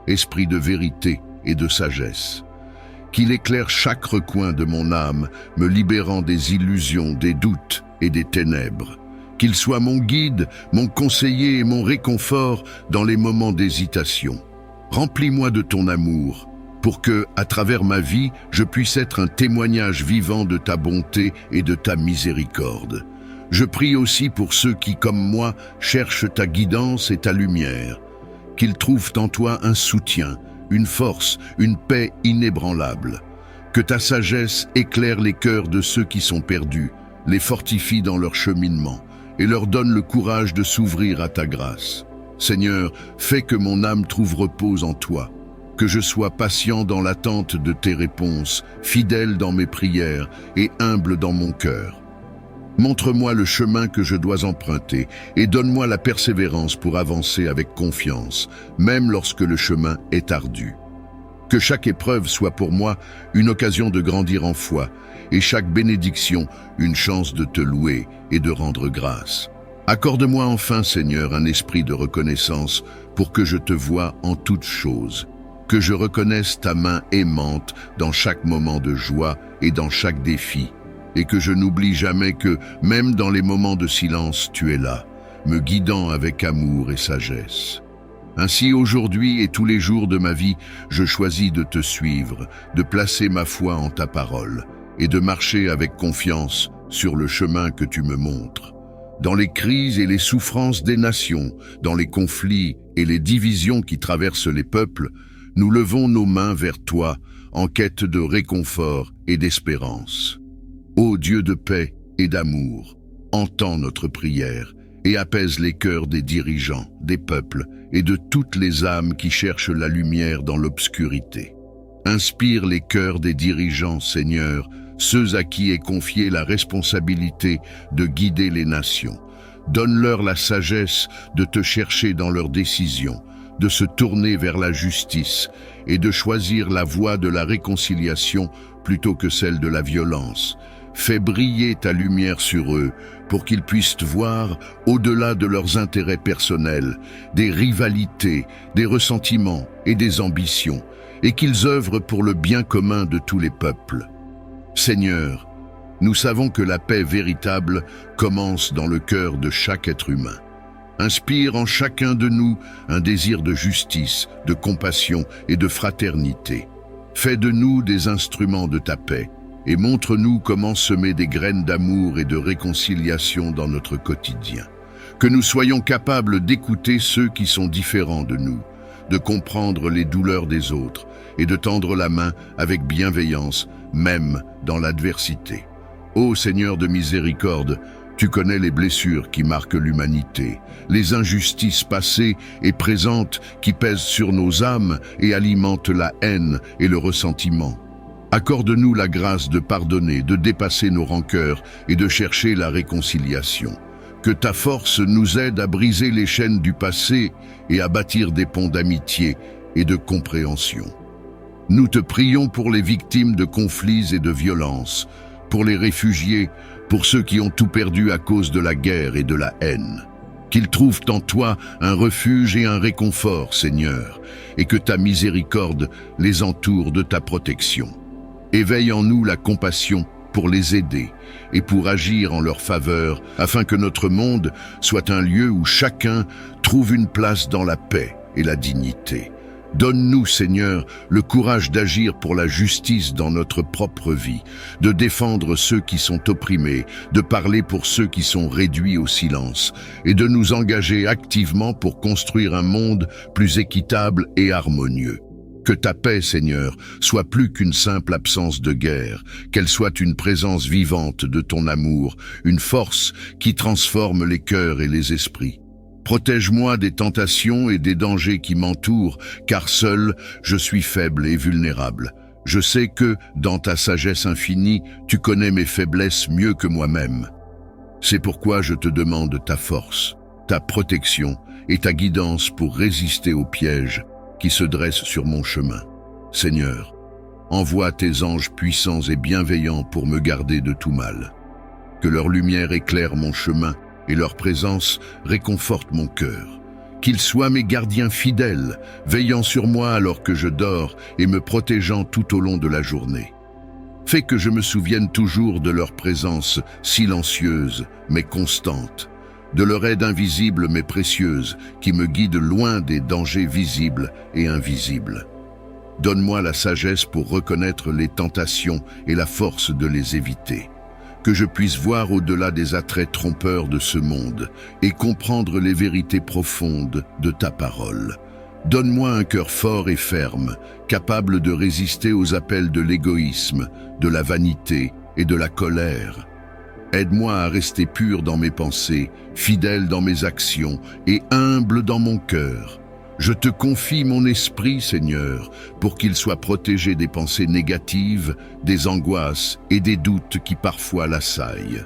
esprit de vérité et de sagesse. Qu'il éclaire chaque recoin de mon âme, me libérant des illusions, des doutes et des ténèbres. Qu'il soit mon guide, mon conseiller et mon réconfort dans les moments d'hésitation. Remplis-moi de ton amour, pour que, à travers ma vie, je puisse être un témoignage vivant de ta bonté et de ta miséricorde. Je prie aussi pour ceux qui, comme moi, cherchent ta guidance et ta lumière. Qu'ils trouvent en toi un soutien, une force, une paix inébranlable. Que ta sagesse éclaire les cœurs de ceux qui sont perdus, les fortifie dans leur cheminement et leur donne le courage de s'ouvrir à ta grâce. Seigneur, fais que mon âme trouve repos en toi, que je sois patient dans l'attente de tes réponses, fidèle dans mes prières et humble dans mon cœur. Montre-moi le chemin que je dois emprunter et donne-moi la persévérance pour avancer avec confiance, même lorsque le chemin est ardu. Que chaque épreuve soit pour moi une occasion de grandir en foi et chaque bénédiction une chance de te louer et de rendre grâce. Accorde-moi enfin, Seigneur, un esprit de reconnaissance pour que je te voie en toutes choses, que je reconnaisse ta main aimante dans chaque moment de joie et dans chaque défi, et que je n'oublie jamais que, même dans les moments de silence, tu es là, me guidant avec amour et sagesse. Ainsi, aujourd'hui et tous les jours de ma vie, je choisis de te suivre, de placer ma foi en ta parole, et de marcher avec confiance sur le chemin que tu me montres. Dans les crises et les souffrances des nations, dans les conflits et les divisions qui traversent les peuples, nous levons nos mains vers toi en quête de réconfort et d'espérance. Ô Dieu de paix et d'amour, entends notre prière et apaise les cœurs des dirigeants, des peuples et de toutes les âmes qui cherchent la lumière dans l'obscurité. Inspire les cœurs des dirigeants, Seigneur, ceux à qui est confiée la responsabilité de guider les nations. Donne-leur la sagesse de te chercher dans leurs décisions, de se tourner vers la justice et de choisir la voie de la réconciliation plutôt que celle de la violence. Fais briller ta lumière sur eux pour qu'ils puissent voir, au-delà de leurs intérêts personnels, des rivalités, des ressentiments et des ambitions, et qu'ils œuvrent pour le bien commun de tous les peuples. Seigneur, nous savons que la paix véritable commence dans le cœur de chaque être humain. Inspire en chacun de nous un désir de justice, de compassion et de fraternité. Fais de nous des instruments de ta paix et montre-nous comment semer des graines d'amour et de réconciliation dans notre quotidien. Que nous soyons capables d'écouter ceux qui sont différents de nous, de comprendre les douleurs des autres et de tendre la main avec bienveillance, même dans l'adversité. Ô Seigneur de miséricorde, tu connais les blessures qui marquent l'humanité, les injustices passées et présentes qui pèsent sur nos âmes et alimentent la haine et le ressentiment. Accorde-nous la grâce de pardonner, de dépasser nos rancœurs et de chercher la réconciliation. Que ta force nous aide à briser les chaînes du passé et à bâtir des ponts d'amitié et de compréhension. Nous te prions pour les victimes de conflits et de violences, pour les réfugiés, pour ceux qui ont tout perdu à cause de la guerre et de la haine. Qu'ils trouvent en toi un refuge et un réconfort, Seigneur, et que ta miséricorde les entoure de ta protection. Éveille en nous la compassion pour les aider et pour agir en leur faveur, afin que notre monde soit un lieu où chacun trouve une place dans la paix et la dignité. Donne-nous, Seigneur, le courage d'agir pour la justice dans notre propre vie, de défendre ceux qui sont opprimés, de parler pour ceux qui sont réduits au silence, et de nous engager activement pour construire un monde plus équitable et harmonieux. Que ta paix, Seigneur, soit plus qu'une simple absence de guerre, qu'elle soit une présence vivante de ton amour, une force qui transforme les cœurs et les esprits. Protège-moi des tentations et des dangers qui m'entourent, car seul, je suis faible et vulnérable. Je sais que, dans ta sagesse infinie, tu connais mes faiblesses mieux que moi-même. C'est pourquoi je te demande ta force, ta protection et ta guidance pour résister aux pièges qui se dressent sur mon chemin. Seigneur, envoie tes anges puissants et bienveillants pour me garder de tout mal. Que leur lumière éclaire mon chemin et leur présence réconforte mon cœur. Qu'ils soient mes gardiens fidèles, veillant sur moi alors que je dors et me protégeant tout au long de la journée. Fais que je me souvienne toujours de leur présence silencieuse mais constante, de leur aide invisible mais précieuse qui me guide loin des dangers visibles et invisibles. Donne-moi la sagesse pour reconnaître les tentations et la force de les éviter. Que je puisse voir au-delà des attraits trompeurs de ce monde et comprendre les vérités profondes de ta parole. Donne-moi un cœur fort et ferme, capable de résister aux appels de l'égoïsme, de la vanité et de la colère. Aide-moi à rester pur dans mes pensées, fidèle dans mes actions et humble dans mon cœur. Je te confie mon esprit, Seigneur, pour qu'il soit protégé des pensées négatives, des angoisses et des doutes qui parfois l'assaillent.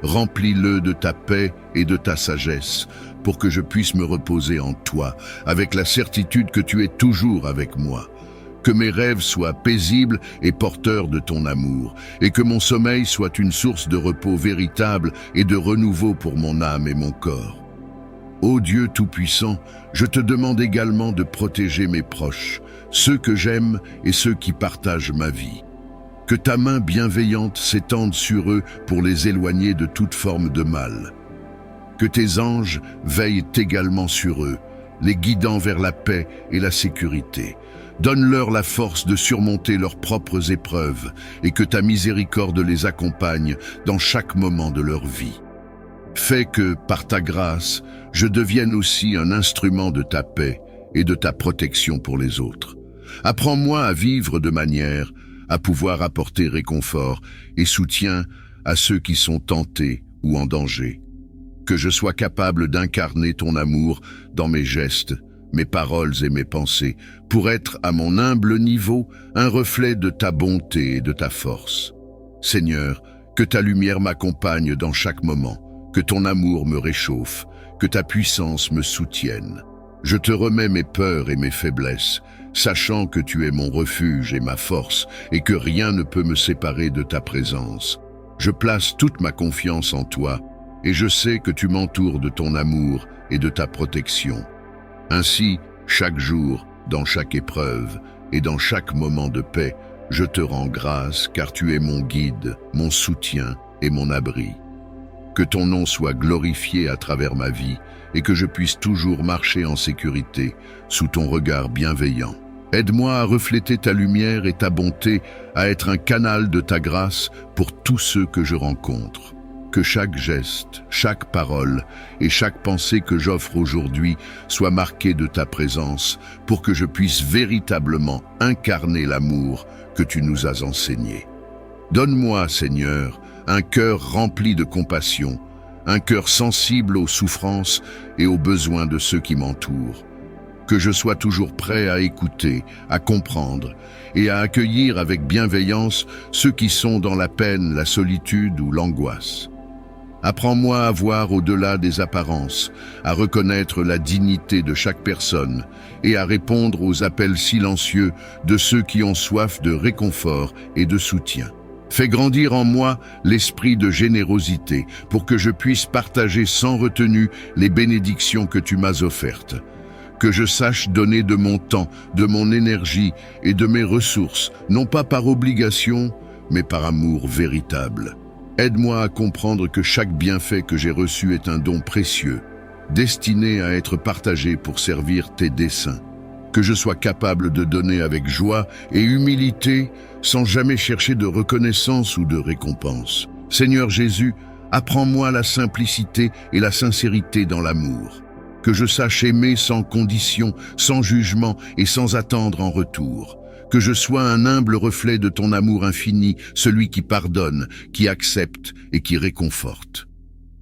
Remplis-le de ta paix et de ta sagesse, pour que je puisse me reposer en toi, avec la certitude que tu es toujours avec moi. Que mes rêves soient paisibles et porteurs de ton amour, et que mon sommeil soit une source de repos véritable et de renouveau pour mon âme et mon corps. Ô Dieu Tout-Puissant, je te demande également de protéger mes proches, ceux que j'aime et ceux qui partagent ma vie. Que ta main bienveillante s'étende sur eux pour les éloigner de toute forme de mal. Que tes anges veillent également sur eux, les guidant vers la paix et la sécurité. Donne-leur la force de surmonter leurs propres épreuves et que ta miséricorde les accompagne dans chaque moment de leur vie. Fais que, par ta grâce, je devienne aussi un instrument de ta paix et de ta protection pour les autres. Apprends-moi à vivre de manière à pouvoir apporter réconfort et soutien à ceux qui sont tentés ou en danger. Que je sois capable d'incarner ton amour dans mes gestes, mes paroles et mes pensées, pour être, à mon humble niveau, un reflet de ta bonté et de ta force. Seigneur, que ta lumière m'accompagne dans chaque moment, que ton amour me réchauffe, que ta puissance me soutienne. Je te remets mes peurs et mes faiblesses, sachant que tu es mon refuge et ma force, et que rien ne peut me séparer de ta présence. Je place toute ma confiance en toi, et je sais que tu m'entoures de ton amour et de ta protection. Ainsi, chaque jour, dans chaque épreuve et dans chaque moment de paix, je te rends grâce car tu es mon guide, mon soutien et mon abri. Que ton nom soit glorifié à travers ma vie et que je puisse toujours marcher en sécurité sous ton regard bienveillant. Aide-moi à refléter ta lumière et ta bonté, à être un canal de ta grâce pour tous ceux que je rencontre. Que chaque geste, chaque parole et chaque pensée que j'offre aujourd'hui soit marquée de ta présence pour que je puisse véritablement incarner l'amour que tu nous as enseigné. Donne-moi, Seigneur, un cœur rempli de compassion, un cœur sensible aux souffrances et aux besoins de ceux qui m'entourent. Que je sois toujours prêt à écouter, à comprendre et à accueillir avec bienveillance ceux qui sont dans la peine, la solitude ou l'angoisse. Apprends-moi à voir au-delà des apparences, à reconnaître la dignité de chaque personne et à répondre aux appels silencieux de ceux qui ont soif de réconfort et de soutien. Fais grandir en moi l'esprit de générosité pour que je puisse partager sans retenue les bénédictions que tu m'as offertes. Que je sache donner de mon temps, de mon énergie et de mes ressources, non pas par obligation, mais par amour véritable. Aide-moi à comprendre que chaque bienfait que j'ai reçu est un don précieux, destiné à être partagé pour servir tes desseins. Que je sois capable de donner avec joie et humilité, sans jamais chercher de reconnaissance ou de récompense. Seigneur Jésus, apprends-moi la simplicité et la sincérité dans l'amour. Que je sache aimer sans condition, sans jugement et sans attendre en retour. Que je sois un humble reflet de ton amour infini, celui qui pardonne, qui accepte et qui réconforte.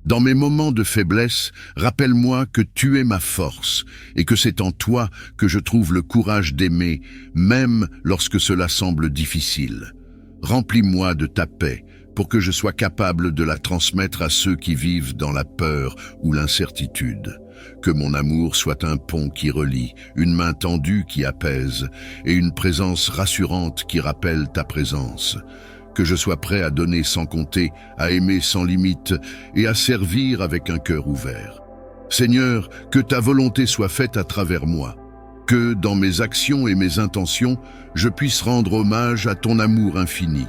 Dans mes moments de faiblesse, rappelle-moi que tu es ma force et que c'est en toi que je trouve le courage d'aimer, même lorsque cela semble difficile. Remplis-moi de ta paix pour que je sois capable de la transmettre à ceux qui vivent dans la peur ou l'incertitude. Que mon amour soit un pont qui relie, une main tendue qui apaise et une présence rassurante qui rappelle ta présence. Que je sois prêt à donner sans compter, à aimer sans limite et à servir avec un cœur ouvert. Seigneur, que ta volonté soit faite à travers moi. Que, dans mes actions et mes intentions, je puisse rendre hommage à ton amour infini.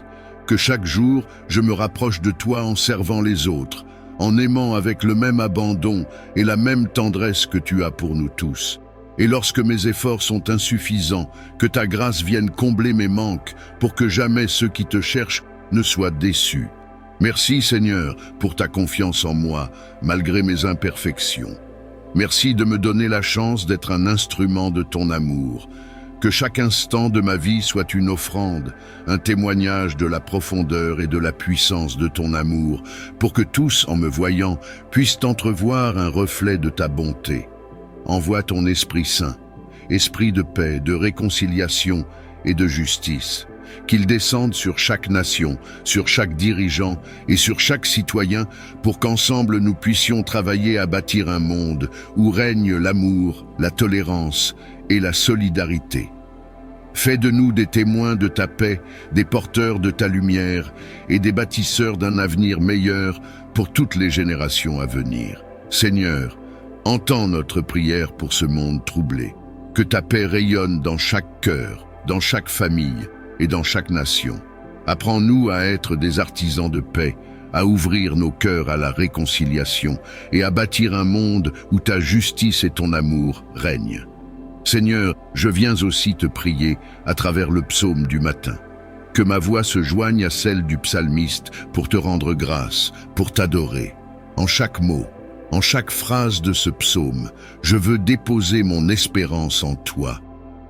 Que chaque jour, je me rapproche de toi en servant les autres, en aimant avec le même abandon et la même tendresse que tu as pour nous tous. Et lorsque mes efforts sont insuffisants, que ta grâce vienne combler mes manques pour que jamais ceux qui te cherchent ne soient déçus. Merci Seigneur pour ta confiance en moi, malgré mes imperfections. Merci de me donner la chance d'être un instrument de ton amour. Que chaque instant de ma vie soit une offrande, un témoignage de la profondeur et de la puissance de ton amour, pour que tous, en me voyant, puissent entrevoir un reflet de ta bonté. Envoie ton Esprit Saint, esprit de paix, de réconciliation et de justice, qu'il descende sur chaque nation, sur chaque dirigeant et sur chaque citoyen pour qu'ensemble nous puissions travailler à bâtir un monde où règne l'amour, la tolérance et la solidarité. Fais de nous des témoins de ta paix, des porteurs de ta lumière et des bâtisseurs d'un avenir meilleur pour toutes les générations à venir. Seigneur, entends notre prière pour ce monde troublé. Que ta paix rayonne dans chaque cœur, dans chaque famille et dans chaque nation. Apprends-nous à être des artisans de paix, à ouvrir nos cœurs à la réconciliation et à bâtir un monde où ta justice et ton amour règnent. Seigneur, je viens aussi te prier à travers le psaume du matin. Que ma voix se joigne à celle du psalmiste pour te rendre grâce, pour t'adorer. En chaque mot, en chaque phrase de ce psaume, je veux déposer mon espérance en toi.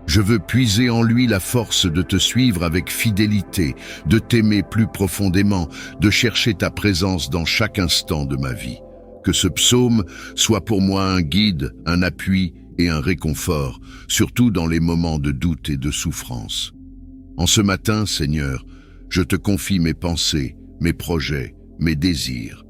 Je veux puiser en lui la force de te suivre avec fidélité, de t'aimer plus profondément, de chercher ta présence dans chaque instant de ma vie. Que ce psaume soit pour moi un guide, un appui et un réconfort, surtout dans les moments de doute et de souffrance. En ce matin, Seigneur, je te confie mes pensées, mes projets, mes désirs.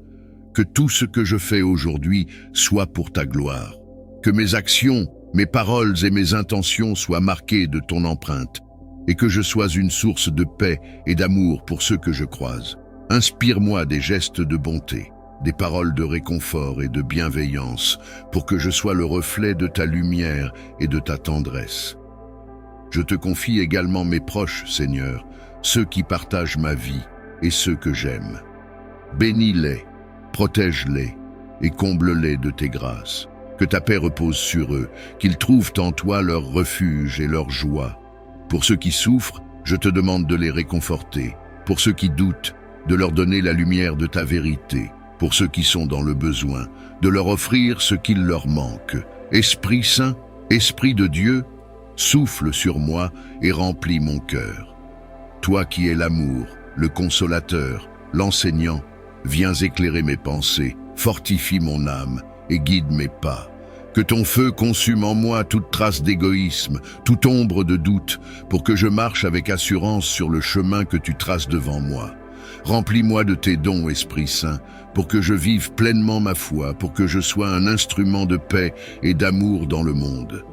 Que tout ce que je fais aujourd'hui soit pour ta gloire. Que mes actions, mes paroles et mes intentions soient marquées de ton empreinte et que je sois une source de paix et d'amour pour ceux que je croise. Inspire-moi des gestes de bonté, des paroles de réconfort et de bienveillance pour que je sois le reflet de ta lumière et de ta tendresse. Je te confie également mes proches, Seigneur, ceux qui partagent ma vie et ceux que j'aime. Bénis-les, protège-les et comble-les de tes grâces. Que ta paix repose sur eux, qu'ils trouvent en toi leur refuge et leur joie. Pour ceux qui souffrent, je te demande de les réconforter. Pour ceux qui doutent, de leur donner la lumière de ta vérité. Pour ceux qui sont dans le besoin, de leur offrir ce qu'il leur manque. Esprit Saint, Esprit de Dieu, souffle sur moi et remplis mon cœur. Toi qui es l'amour, le consolateur, l'enseignant, viens éclairer mes pensées, fortifie mon âme et guide mes pas. Que ton feu consume en moi toute trace d'égoïsme, toute ombre de doute, pour que je marche avec assurance sur le chemin que tu traces devant moi. Remplis-moi de tes dons, Esprit Saint, pour que je vive pleinement ma foi, pour que je sois un instrument de paix et d'amour dans le monde.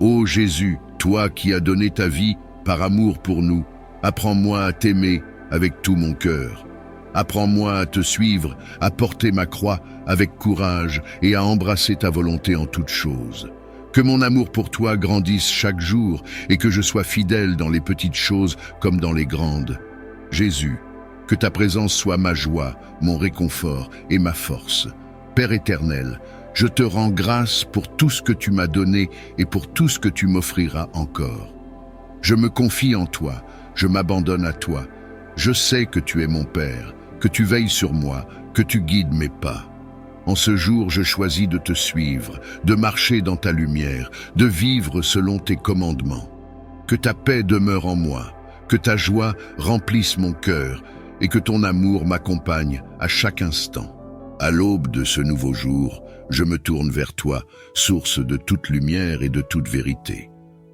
Ô Jésus, toi qui as donné ta vie par amour pour nous, apprends-moi à t'aimer avec tout mon cœur. Apprends-moi à te suivre, à porter ma croix avec courage et à embrasser ta volonté en toutes choses. Que mon amour pour toi grandisse chaque jour et que je sois fidèle dans les petites choses comme dans les grandes. Jésus, que ta présence soit ma joie, mon réconfort et ma force. Père éternel, je te rends grâce pour tout ce que tu m'as donné et pour tout ce que tu m'offriras encore. Je me confie en toi, je m'abandonne à toi. Je sais que tu es mon Père, que tu veilles sur moi, que tu guides mes pas. En ce jour, je choisis de te suivre, de marcher dans ta lumière, de vivre selon tes commandements. Que ta paix demeure en moi, que ta joie remplisse mon cœur et que ton amour m'accompagne à chaque instant. À l'aube de ce nouveau jour, je me tourne vers toi, source de toute lumière et de toute vérité.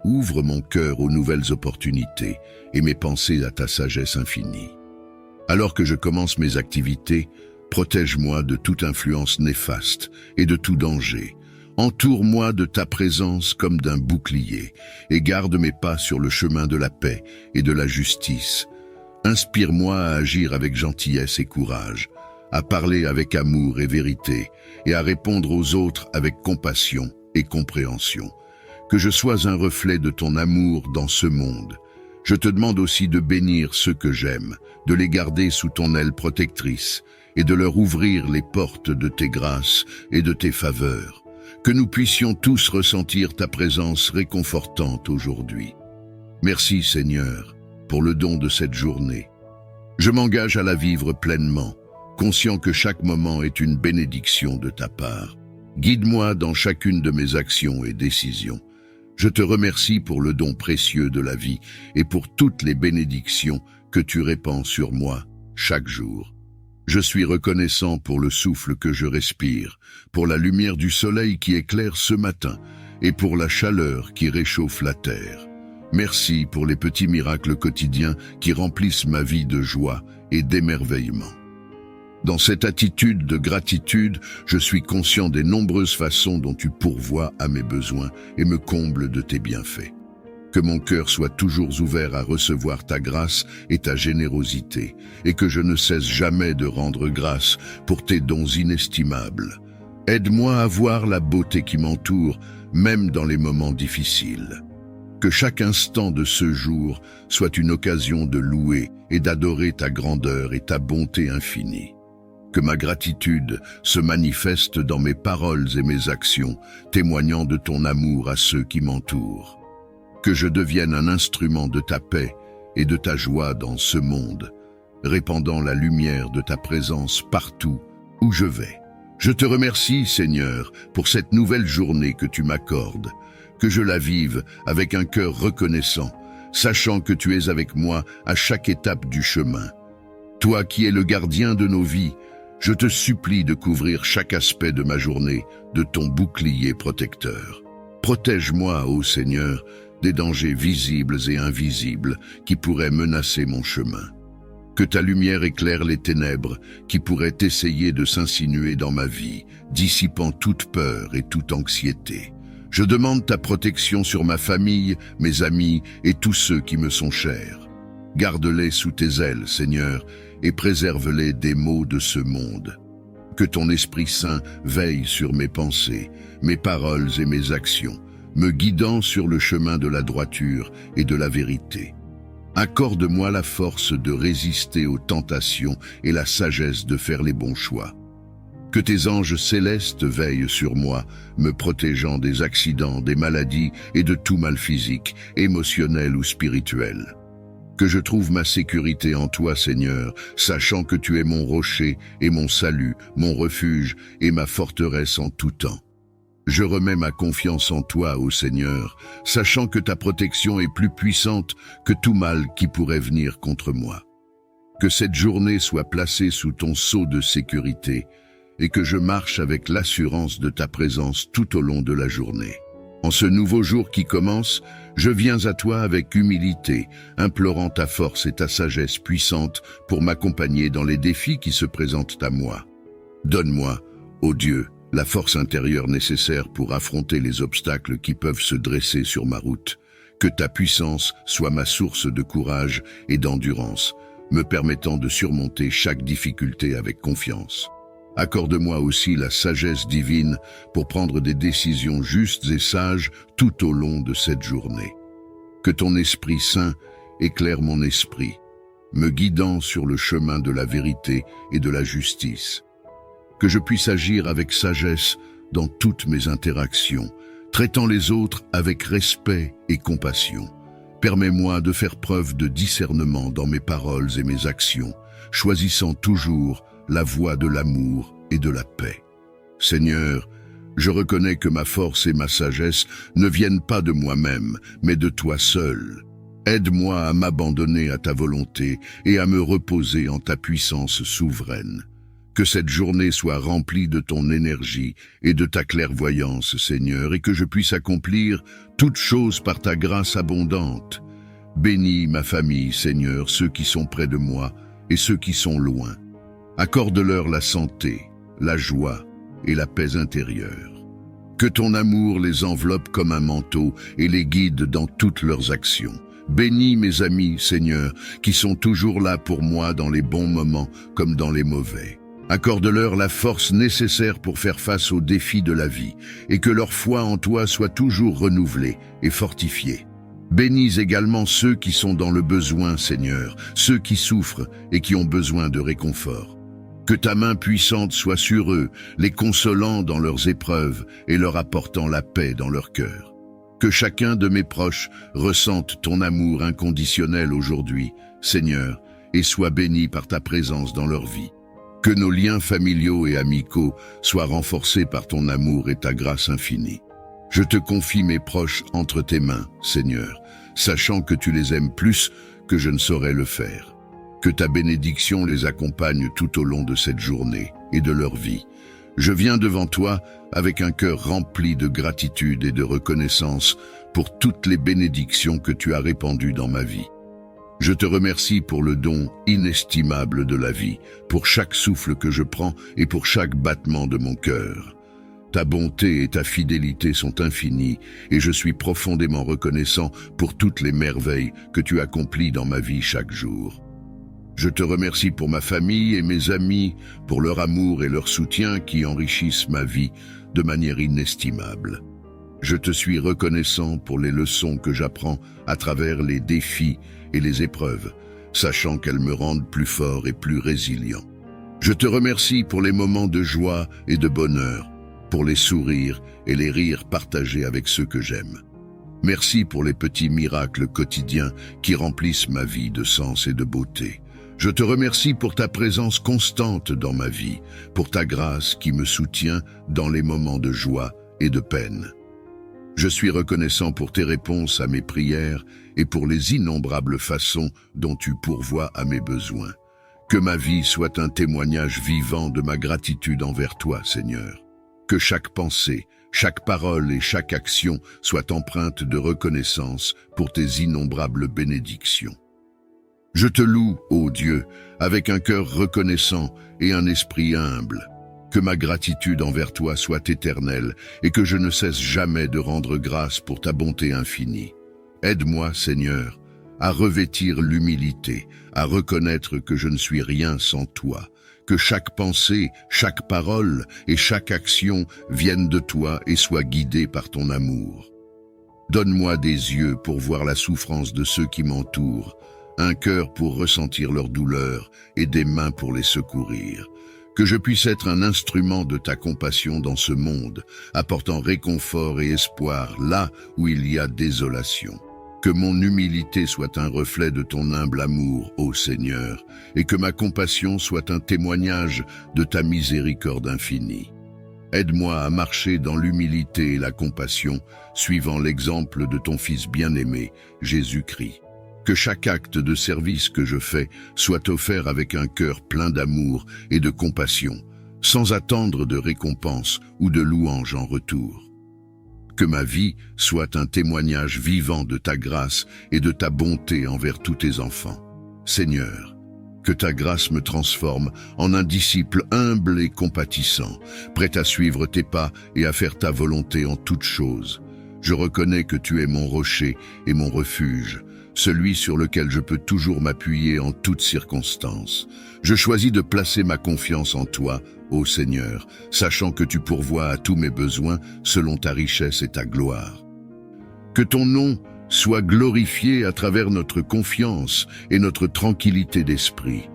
Ouvre mon cœur aux nouvelles opportunités et mes pensées à ta sagesse infinie. Alors que je commence mes activités, protège-moi de toute influence néfaste et de tout danger. Entoure-moi de ta présence comme d'un bouclier et garde mes pas sur le chemin de la paix et de la justice. Inspire-moi à agir avec gentillesse et courage, à parler avec amour et vérité et à répondre aux autres avec compassion et compréhension. Que je sois un reflet de ton amour dans ce monde. Je te demande aussi de bénir ceux que j'aime, de les garder sous ton aile protectrice et de leur ouvrir les portes de tes grâces et de tes faveurs. Que nous puissions tous ressentir ta présence réconfortante aujourd'hui. Merci Seigneur pour le don de cette journée. Je m'engage à la vivre pleinement, conscient que chaque moment est une bénédiction de ta part. Guide-moi dans chacune de mes actions et décisions. Je te remercie pour le don précieux de la vie et pour toutes les bénédictions que tu répands sur moi chaque jour. Je suis reconnaissant pour le souffle que je respire, pour la lumière du soleil qui éclaire ce matin et pour la chaleur qui réchauffe la terre. Merci pour les petits miracles quotidiens qui remplissent ma vie de joie et d'émerveillement. Dans cette attitude de gratitude, je suis conscient des nombreuses façons dont tu pourvois à mes besoins et me combles de tes bienfaits. Que mon cœur soit toujours ouvert à recevoir ta grâce et ta générosité, et que je ne cesse jamais de rendre grâce pour tes dons inestimables. Aide-moi à voir la beauté qui m'entoure, même dans les moments difficiles. Que chaque instant de ce jour soit une occasion de louer et d'adorer ta grandeur et ta bonté infinie. Que ma gratitude se manifeste dans mes paroles et mes actions, témoignant de ton amour à ceux qui m'entourent. Que je devienne un instrument de ta paix et de ta joie dans ce monde, répandant la lumière de ta présence partout où je vais. Je te remercie, Seigneur, pour cette nouvelle journée que tu m'accordes, que je la vive avec un cœur reconnaissant, sachant que tu es avec moi à chaque étape du chemin. Toi qui es le gardien de nos vies, je te supplie de couvrir chaque aspect de ma journée de ton bouclier protecteur. Protège-moi, ô Seigneur, des dangers visibles et invisibles qui pourraient menacer mon chemin. Que ta lumière éclaire les ténèbres qui pourraient essayer de s'insinuer dans ma vie, dissipant toute peur et toute anxiété. Je demande ta protection sur ma famille, mes amis et tous ceux qui me sont chers. Garde-les sous tes ailes, Seigneur, et préserve-les des maux de ce monde. Que ton Esprit Saint veille sur mes pensées, mes paroles et mes actions, me guidant sur le chemin de la droiture et de la vérité. Accorde-moi la force de résister aux tentations et la sagesse de faire les bons choix. Que tes anges célestes veillent sur moi, me protégeant des accidents, des maladies et de tout mal physique, émotionnel ou spirituel. Que je trouve ma sécurité en toi, Seigneur, sachant que tu es mon rocher et mon salut, mon refuge et ma forteresse en tout temps. Je remets ma confiance en toi, ô Seigneur, sachant que ta protection est plus puissante que tout mal qui pourrait venir contre moi. Que cette journée soit placée sous ton sceau de sécurité et que je marche avec l'assurance de ta présence tout au long de la journée. En ce nouveau jour qui commence, je viens à toi avec humilité, implorant ta force et ta sagesse puissante pour m'accompagner dans les défis qui se présentent à moi. Donne-moi, ô Dieu, la force intérieure nécessaire pour affronter les obstacles qui peuvent se dresser sur ma route. Que ta puissance soit ma source de courage et d'endurance, me permettant de surmonter chaque difficulté avec confiance. Accorde-moi aussi la sagesse divine pour prendre des décisions justes et sages tout au long de cette journée. Que ton Esprit Saint éclaire mon esprit, me guidant sur le chemin de la vérité et de la justice. Que je puisse agir avec sagesse dans toutes mes interactions, traitant les autres avec respect et compassion. Permets-moi de faire preuve de discernement dans mes paroles et mes actions, choisissant toujours la voie de l'amour et de la paix. Seigneur, je reconnais que ma force et ma sagesse ne viennent pas de moi-même, mais de toi seul. Aide-moi à m'abandonner à ta volonté et à me reposer en ta puissance souveraine. Que cette journée soit remplie de ton énergie et de ta clairvoyance, Seigneur, et que je puisse accomplir toutes choses par ta grâce abondante. Bénis ma famille, Seigneur, ceux qui sont près de moi et ceux qui sont loin. Accorde-leur la santé, la joie et la paix intérieure. Que ton amour les enveloppe comme un manteau et les guide dans toutes leurs actions. Bénis mes amis, Seigneur, qui sont toujours là pour moi dans les bons moments comme dans les mauvais. Accorde-leur la force nécessaire pour faire face aux défis de la vie et que leur foi en toi soit toujours renouvelée et fortifiée. Bénis également ceux qui sont dans le besoin, Seigneur, ceux qui souffrent et qui ont besoin de réconfort. Que ta main puissante soit sur eux, les consolant dans leurs épreuves et leur apportant la paix dans leur cœur. Que chacun de mes proches ressente ton amour inconditionnel aujourd'hui, Seigneur, et soit béni par ta présence dans leur vie. Que nos liens familiaux et amicaux soient renforcés par ton amour et ta grâce infinie. Je te confie mes proches entre tes mains, Seigneur, sachant que tu les aimes plus que je ne saurais le faire. Que ta bénédiction les accompagne tout au long de cette journée et de leur vie. Je viens devant toi avec un cœur rempli de gratitude et de reconnaissance pour toutes les bénédictions que tu as répandues dans ma vie. Je te remercie pour le don inestimable de la vie, pour chaque souffle que je prends et pour chaque battement de mon cœur. Ta bonté et ta fidélité sont infinies et je suis profondément reconnaissant pour toutes les merveilles que tu accomplis dans ma vie chaque jour. Je te remercie pour ma famille et mes amis, pour leur amour et leur soutien qui enrichissent ma vie de manière inestimable. Je te suis reconnaissant pour les leçons que j'apprends à travers les défis et les épreuves, sachant qu'elles me rendent plus fort et plus résilient. Je te remercie pour les moments de joie et de bonheur, pour les sourires et les rires partagés avec ceux que j'aime. Merci pour les petits miracles quotidiens qui remplissent ma vie de sens et de beauté. Je te remercie pour ta présence constante dans ma vie, pour ta grâce qui me soutient dans les moments de joie et de peine. Je suis reconnaissant pour tes réponses à mes prières et pour les innombrables façons dont tu pourvois à mes besoins. Que ma vie soit un témoignage vivant de ma gratitude envers toi, Seigneur. Que chaque pensée, chaque parole et chaque action soient empreintes de reconnaissance pour tes innombrables bénédictions. Je te loue, ô Dieu, avec un cœur reconnaissant et un esprit humble. Que ma gratitude envers toi soit éternelle et que je ne cesse jamais de rendre grâce pour ta bonté infinie. Aide-moi, Seigneur, à revêtir l'humilité, à reconnaître que je ne suis rien sans toi, que chaque pensée, chaque parole et chaque action viennent de toi et soient guidées par ton amour. Donne-moi des yeux pour voir la souffrance de ceux qui m'entourent, un cœur pour ressentir leur douleur et des mains pour les secourir. Que je puisse être un instrument de ta compassion dans ce monde, apportant réconfort et espoir là où il y a désolation. Que mon humilité soit un reflet de ton humble amour, ô Seigneur, et que ma compassion soit un témoignage de ta miséricorde infinie. Aide-moi à marcher dans l'humilité et la compassion, suivant l'exemple de ton Fils bien-aimé, Jésus-Christ. Que chaque acte de service que je fais soit offert avec un cœur plein d'amour et de compassion, sans attendre de récompense ou de louange en retour. Que ma vie soit un témoignage vivant de ta grâce et de ta bonté envers tous tes enfants. Seigneur, que ta grâce me transforme en un disciple humble et compatissant, prêt à suivre tes pas et à faire ta volonté en toutes choses. Je reconnais que tu es mon rocher et mon refuge, celui sur lequel je peux toujours m'appuyer en toutes circonstances. Je choisis de placer ma confiance en toi, ô Seigneur, sachant que tu pourvois à tous mes besoins selon ta richesse et ta gloire. Que ton nom soit glorifié à travers notre confiance et notre tranquillité d'esprit.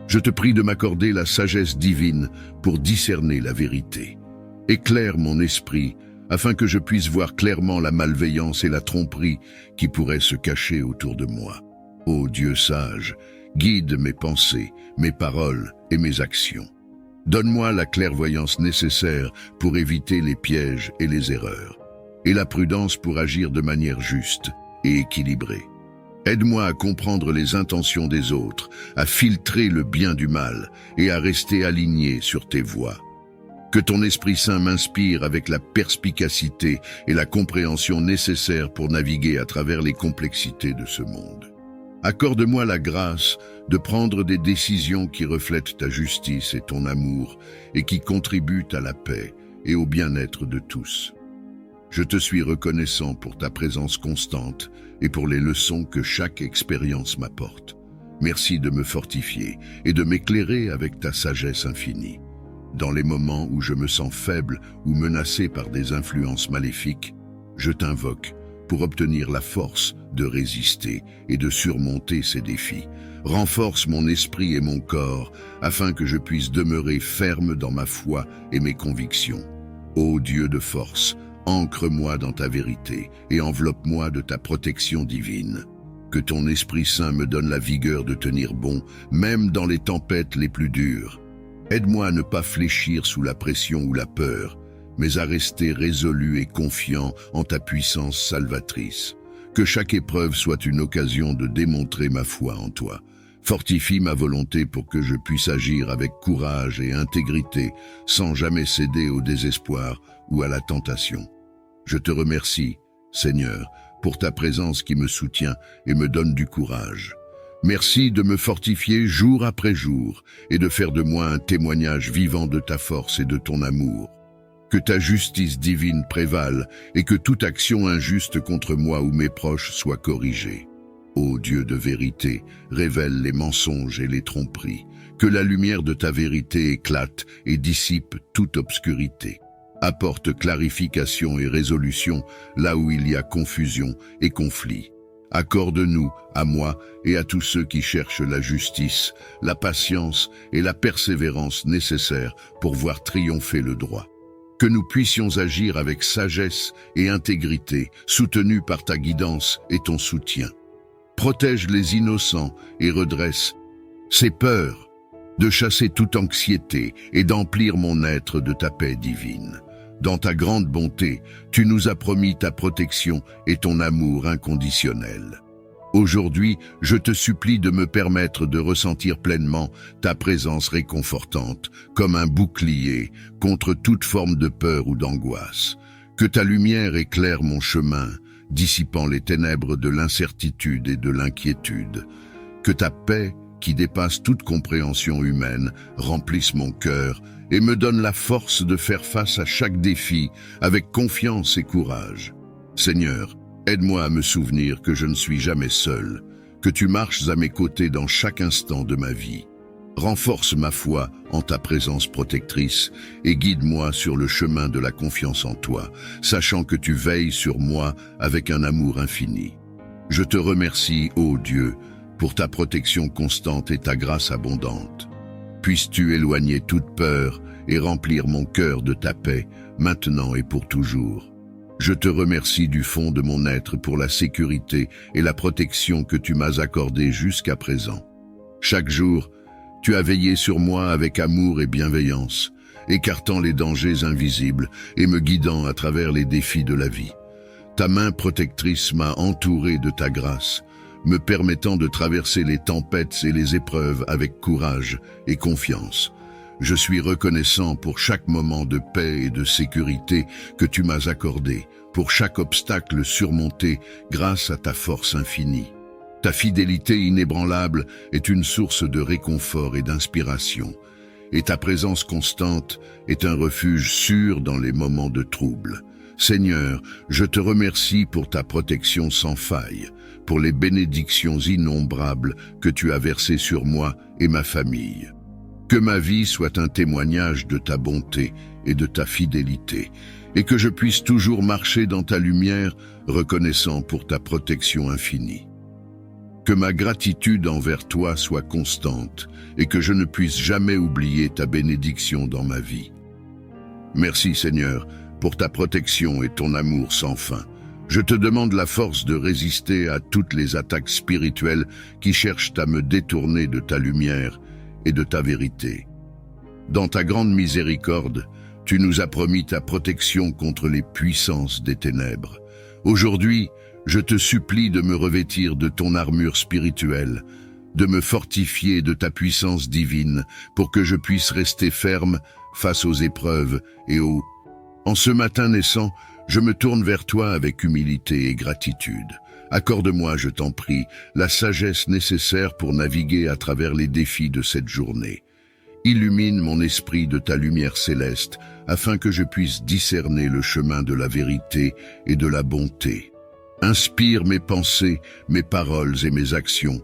Je te prie de m'accorder la sagesse divine pour discerner la vérité. Éclaire mon esprit, afin que je puisse voir clairement la malveillance et la tromperie qui pourraient se cacher autour de moi. Ô Dieu sage, guide mes pensées, mes paroles et mes actions. Donne-moi la clairvoyance nécessaire pour éviter les pièges et les erreurs, et la prudence pour agir de manière juste et équilibrée. Aide-moi à comprendre les intentions des autres, à filtrer le bien du mal et à rester aligné sur tes voies. Que ton Esprit Saint m'inspire avec la perspicacité et la compréhension nécessaires pour naviguer à travers les complexités de ce monde. Accorde-moi la grâce de prendre des décisions qui reflètent ta justice et ton amour et qui contribuent à la paix et au bien-être de tous. Je te suis reconnaissant pour ta présence constante et pour les leçons que chaque expérience m'apporte. Merci de me fortifier et de m'éclairer avec ta sagesse infinie. Dans les moments où je me sens faible ou menacé par des influences maléfiques, je t'invoque pour obtenir la force de résister et de surmonter ces défis. Renforce mon esprit et mon corps afin que je puisse demeurer ferme dans ma foi et mes convictions. Ô Dieu de force, ancre-moi dans ta vérité et enveloppe-moi de ta protection divine. Que ton Esprit Saint me donne la vigueur de tenir bon, même dans les tempêtes les plus dures. Aide-moi à ne pas fléchir sous la pression ou la peur, mais à rester résolu et confiant en ta puissance salvatrice. Que chaque épreuve soit une occasion de démontrer ma foi en toi. Fortifie ma volonté pour que je puisse agir avec courage et intégrité, sans jamais céder au désespoir ou à la tentation. Je te remercie, Seigneur, pour ta présence qui me soutient et me donne du courage. Merci de me fortifier jour après jour et de faire de moi un témoignage vivant de ta force et de ton amour. Que ta justice divine prévale et que toute action injuste contre moi ou mes proches soit corrigée. Ô Dieu de vérité, révèle les mensonges et les tromperies. Que la lumière de ta vérité éclate et dissipe toute obscurité. Apporte clarification et résolution là où il y a confusion et conflit. Accorde-nous, à moi et à tous ceux qui cherchent la justice, la patience et la persévérance nécessaires pour voir triompher le droit. Que nous puissions agir avec sagesse et intégrité, soutenus par ta guidance et ton soutien. Protège les innocents et redresse ces peurs, de chasser toute anxiété et d'emplir mon être de ta paix divine. Dans ta grande bonté, tu nous as promis ta protection et ton amour inconditionnel. Aujourd'hui, je te supplie de me permettre de ressentir pleinement ta présence réconfortante, comme un bouclier contre toute forme de peur ou d'angoisse. Que ta lumière éclaire mon chemin, dissipant les ténèbres de l'incertitude et de l'inquiétude. Que ta paix, qui dépasse toute compréhension humaine, remplisse mon cœur et me donne la force de faire face à chaque défi avec confiance et courage. Seigneur, aide-moi à me souvenir que je ne suis jamais seul, que tu marches à mes côtés dans chaque instant de ma vie. Renforce ma foi en ta présence protectrice et guide-moi sur le chemin de la confiance en toi, sachant que tu veilles sur moi avec un amour infini. Je te remercie, ô Dieu, pour ta protection constante et ta grâce abondante. Puisses-tu éloigner toute peur et remplir mon cœur de ta paix, maintenant et pour toujours. Je te remercie du fond de mon être pour la sécurité et la protection que tu m'as accordée jusqu'à présent. Chaque jour, tu as veillé sur moi avec amour et bienveillance, écartant les dangers invisibles et me guidant à travers les défis de la vie. Ta main protectrice m'a entouré de ta grâce, me permettant de traverser les tempêtes et les épreuves avec courage et confiance. Je suis reconnaissant pour chaque moment de paix et de sécurité que tu m'as accordé, pour chaque obstacle surmonté grâce à ta force infinie. Ta fidélité inébranlable est une source de réconfort et d'inspiration, et ta présence constante est un refuge sûr dans les moments de trouble. Seigneur, je te remercie pour ta protection sans faille, pour les bénédictions innombrables que tu as versées sur moi et ma famille. Que ma vie soit un témoignage de ta bonté et de ta fidélité, et que je puisse toujours marcher dans ta lumière, reconnaissant pour ta protection infinie. Que ma gratitude envers toi soit constante, et que je ne puisse jamais oublier ta bénédiction dans ma vie. Merci Seigneur, pour ta protection et ton amour sans fin. Je te demande la force de résister à toutes les attaques spirituelles qui cherchent à me détourner de ta lumière et de ta vérité. Dans ta grande miséricorde, tu nous as promis ta protection contre les puissances des ténèbres. Aujourd'hui, je te supplie de me revêtir de ton armure spirituelle, de me fortifier de ta puissance divine pour que je puisse rester ferme face aux épreuves et aux... En ce matin naissant, je me tourne vers toi avec humilité et gratitude. Accorde-moi, je t'en prie, la sagesse nécessaire pour naviguer à travers les défis de cette journée. Illumine mon esprit de ta lumière céleste, afin que je puisse discerner le chemin de la vérité et de la bonté. Inspire mes pensées, mes paroles et mes actions,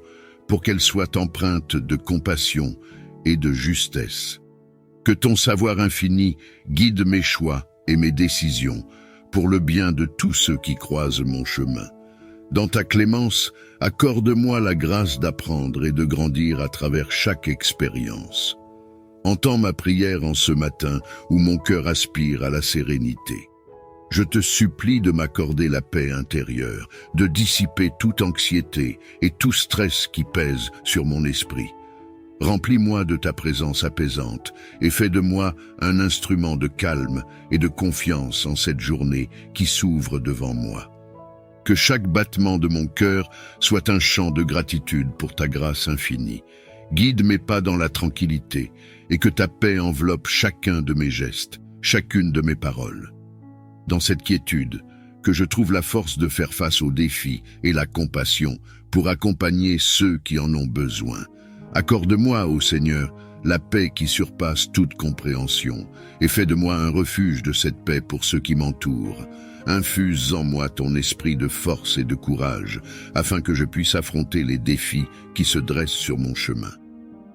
pour qu'elles soient empreintes de compassion et de justesse. Que ton savoir infini guide mes choix et mes décisions, pour le bien de tous ceux qui croisent mon chemin. Dans ta clémence, accorde-moi la grâce d'apprendre et de grandir à travers chaque expérience. Entends ma prière en ce matin où mon cœur aspire à la sérénité. Je te supplie de m'accorder la paix intérieure, de dissiper toute anxiété et tout stress qui pèse sur mon esprit. Remplis-moi de ta présence apaisante et fais de moi un instrument de calme et de confiance en cette journée qui s'ouvre devant moi. Que chaque battement de mon cœur soit un chant de gratitude pour ta grâce infinie. Guide mes pas dans la tranquillité et que ta paix enveloppe chacun de mes gestes, chacune de mes paroles. Dans cette quiétude, que je trouve la force de faire face aux défis et la compassion pour accompagner ceux qui en ont besoin. Accorde-moi, ô Seigneur, la paix qui surpasse toute compréhension, et fais de moi un refuge de cette paix pour ceux qui m'entourent. Infuse en moi ton esprit de force et de courage, afin que je puisse affronter les défis qui se dressent sur mon chemin.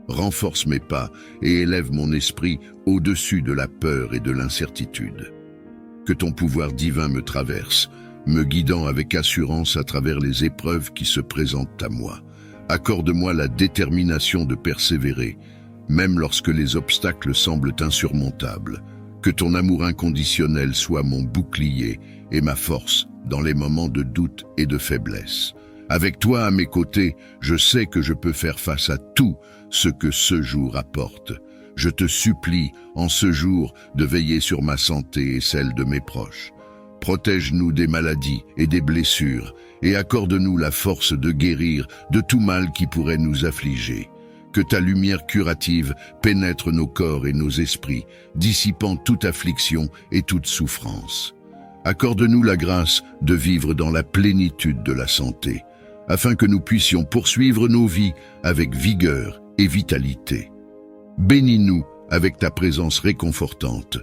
Renforce mes pas et élève mon esprit au-dessus de la peur et de l'incertitude. Que ton pouvoir divin me traverse, me guidant avec assurance à travers les épreuves qui se présentent à moi. Accorde-moi la détermination de persévérer, même lorsque les obstacles semblent insurmontables. Que ton amour inconditionnel soit mon bouclier et ma force dans les moments de doute et de faiblesse. Avec toi à mes côtés, je sais que je peux faire face à tout ce que ce jour apporte. Je te supplie, en ce jour, de veiller sur ma santé et celle de mes proches. Protège-nous des maladies et des blessures, et accorde-nous la force de guérir de tout mal qui pourrait nous affliger. Que ta lumière curative pénètre nos corps et nos esprits, dissipant toute affliction et toute souffrance. Accorde-nous la grâce de vivre dans la plénitude de la santé, afin que nous puissions poursuivre nos vies avec vigueur et vitalité. Bénis-nous avec ta présence réconfortante,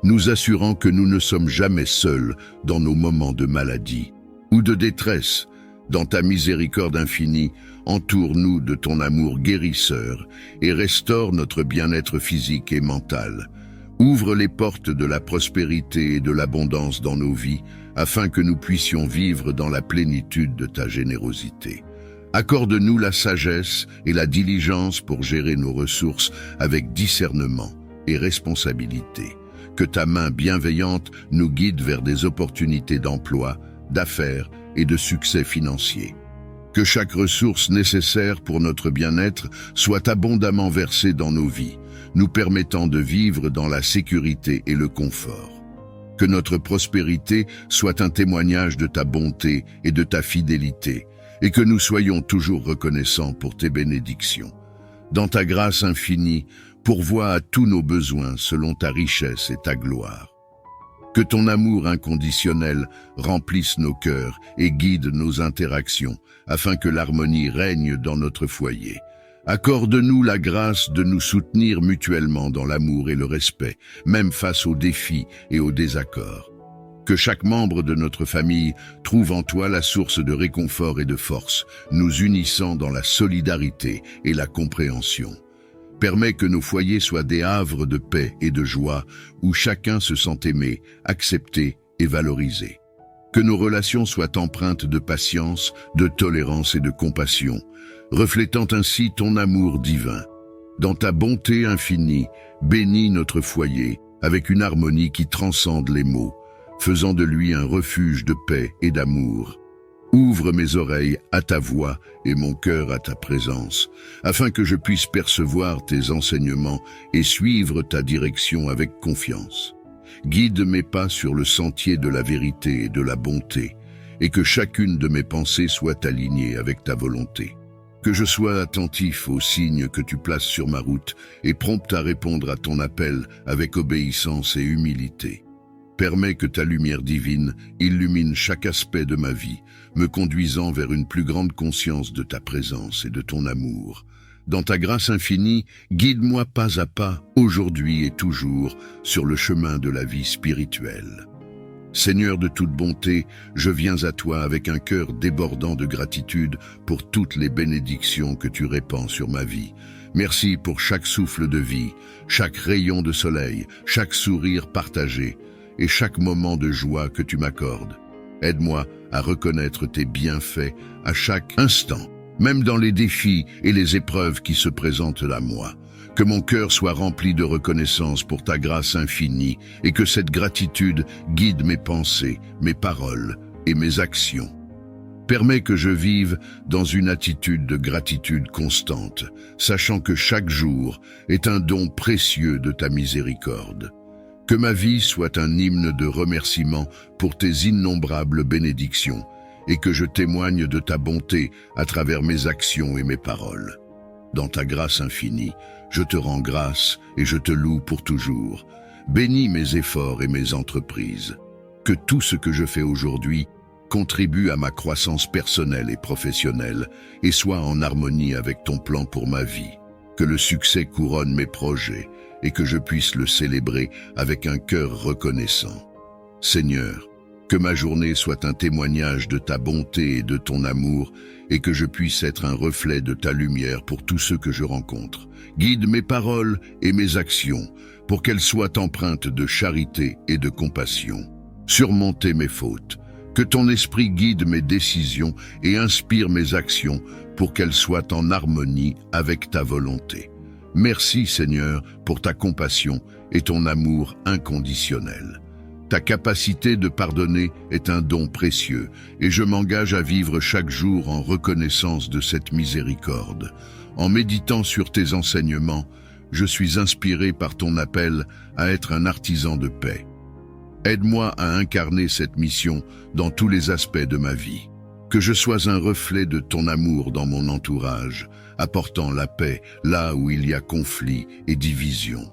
nous assurant que nous ne sommes jamais seuls dans nos moments de maladie ou de détresse. Dans ta miséricorde infinie, entoure-nous de ton amour guérisseur et restaure notre bien-être physique et mental. Ouvre les portes de la prospérité et de l'abondance dans nos vies, afin que nous puissions vivre dans la plénitude de ta générosité. Accorde-nous la sagesse et la diligence pour gérer nos ressources avec discernement et responsabilité. Que ta main bienveillante nous guide vers des opportunités d'emploi, d'affaires et de succès financier. Que chaque ressource nécessaire pour notre bien-être soit abondamment versée dans nos vies, nous permettant de vivre dans la sécurité et le confort. Que notre prospérité soit un témoignage de ta bonté et de ta fidélité, et que nous soyons toujours reconnaissants pour tes bénédictions. Dans ta grâce infinie, pourvois à tous nos besoins selon ta richesse et ta gloire. Que ton amour inconditionnel remplisse nos cœurs et guide nos interactions, afin que l'harmonie règne dans notre foyer. Accorde-nous la grâce de nous soutenir mutuellement dans l'amour et le respect, même face aux défis et aux désaccords. Que chaque membre de notre famille trouve en toi la source de réconfort et de force, nous unissant dans la solidarité et la compréhension. Permets que nos foyers soient des havres de paix et de joie, où chacun se sent aimé, accepté et valorisé. Que nos relations soient empreintes de patience, de tolérance et de compassion, reflétant ainsi ton amour divin. Dans ta bonté infinie, bénis notre foyer avec une harmonie qui transcende les mots, faisant de lui un refuge de paix et d'amour. Ouvre mes oreilles à ta voix et mon cœur à ta présence, afin que je puisse percevoir tes enseignements et suivre ta direction avec confiance. Guide mes pas sur le sentier de la vérité et de la bonté, et que chacune de mes pensées soit alignée avec ta volonté. Que je sois attentif aux signes que tu places sur ma route et prompt à répondre à ton appel avec obéissance et humilité. Permets que ta lumière divine illumine chaque aspect de ma vie, me conduisant vers une plus grande conscience de ta présence et de ton amour. Dans ta grâce infinie, guide-moi pas à pas, aujourd'hui et toujours, sur le chemin de la vie spirituelle. Seigneur de toute bonté, je viens à toi avec un cœur débordant de gratitude pour toutes les bénédictions que tu répands sur ma vie. Merci pour chaque souffle de vie, chaque rayon de soleil, chaque sourire partagé et chaque moment de joie que tu m'accordes. Aide-moi à reconnaître tes bienfaits à chaque instant, même dans les défis et les épreuves qui se présentent à moi. Que mon cœur soit rempli de reconnaissance pour ta grâce infinie et que cette gratitude guide mes pensées, mes paroles et mes actions. Permets que je vive dans une attitude de gratitude constante, sachant que chaque jour est un don précieux de ta miséricorde. Que ma vie soit un hymne de remerciement pour tes innombrables bénédictions et que je témoigne de ta bonté à travers mes actions et mes paroles. Dans ta grâce infinie, je te rends grâce et je te loue pour toujours. Bénis mes efforts et mes entreprises. Que tout ce que je fais aujourd'hui contribue à ma croissance personnelle et professionnelle et soit en harmonie avec ton plan pour ma vie. Que le succès couronne mes projets et que je puisse le célébrer avec un cœur reconnaissant. Seigneur, que ma journée soit un témoignage de ta bonté et de ton amour et que je puisse être un reflet de ta lumière pour tous ceux que je rencontre. Guide mes paroles et mes actions pour qu'elles soient empreintes de charité et de compassion. Surmonter mes fautes. Que ton esprit guide mes décisions et inspire mes actions pour qu'elles soient en harmonie avec ta volonté. Merci Seigneur pour ta compassion et ton amour inconditionnel. Ta capacité de pardonner est un don précieux et je m'engage à vivre chaque jour en reconnaissance de cette miséricorde. En méditant sur tes enseignements, je suis inspiré par ton appel à être un artisan de paix. Aide-moi à incarner cette mission dans tous les aspects de ma vie. Que je sois un reflet de ton amour dans mon entourage, apportant la paix là où il y a conflit et division.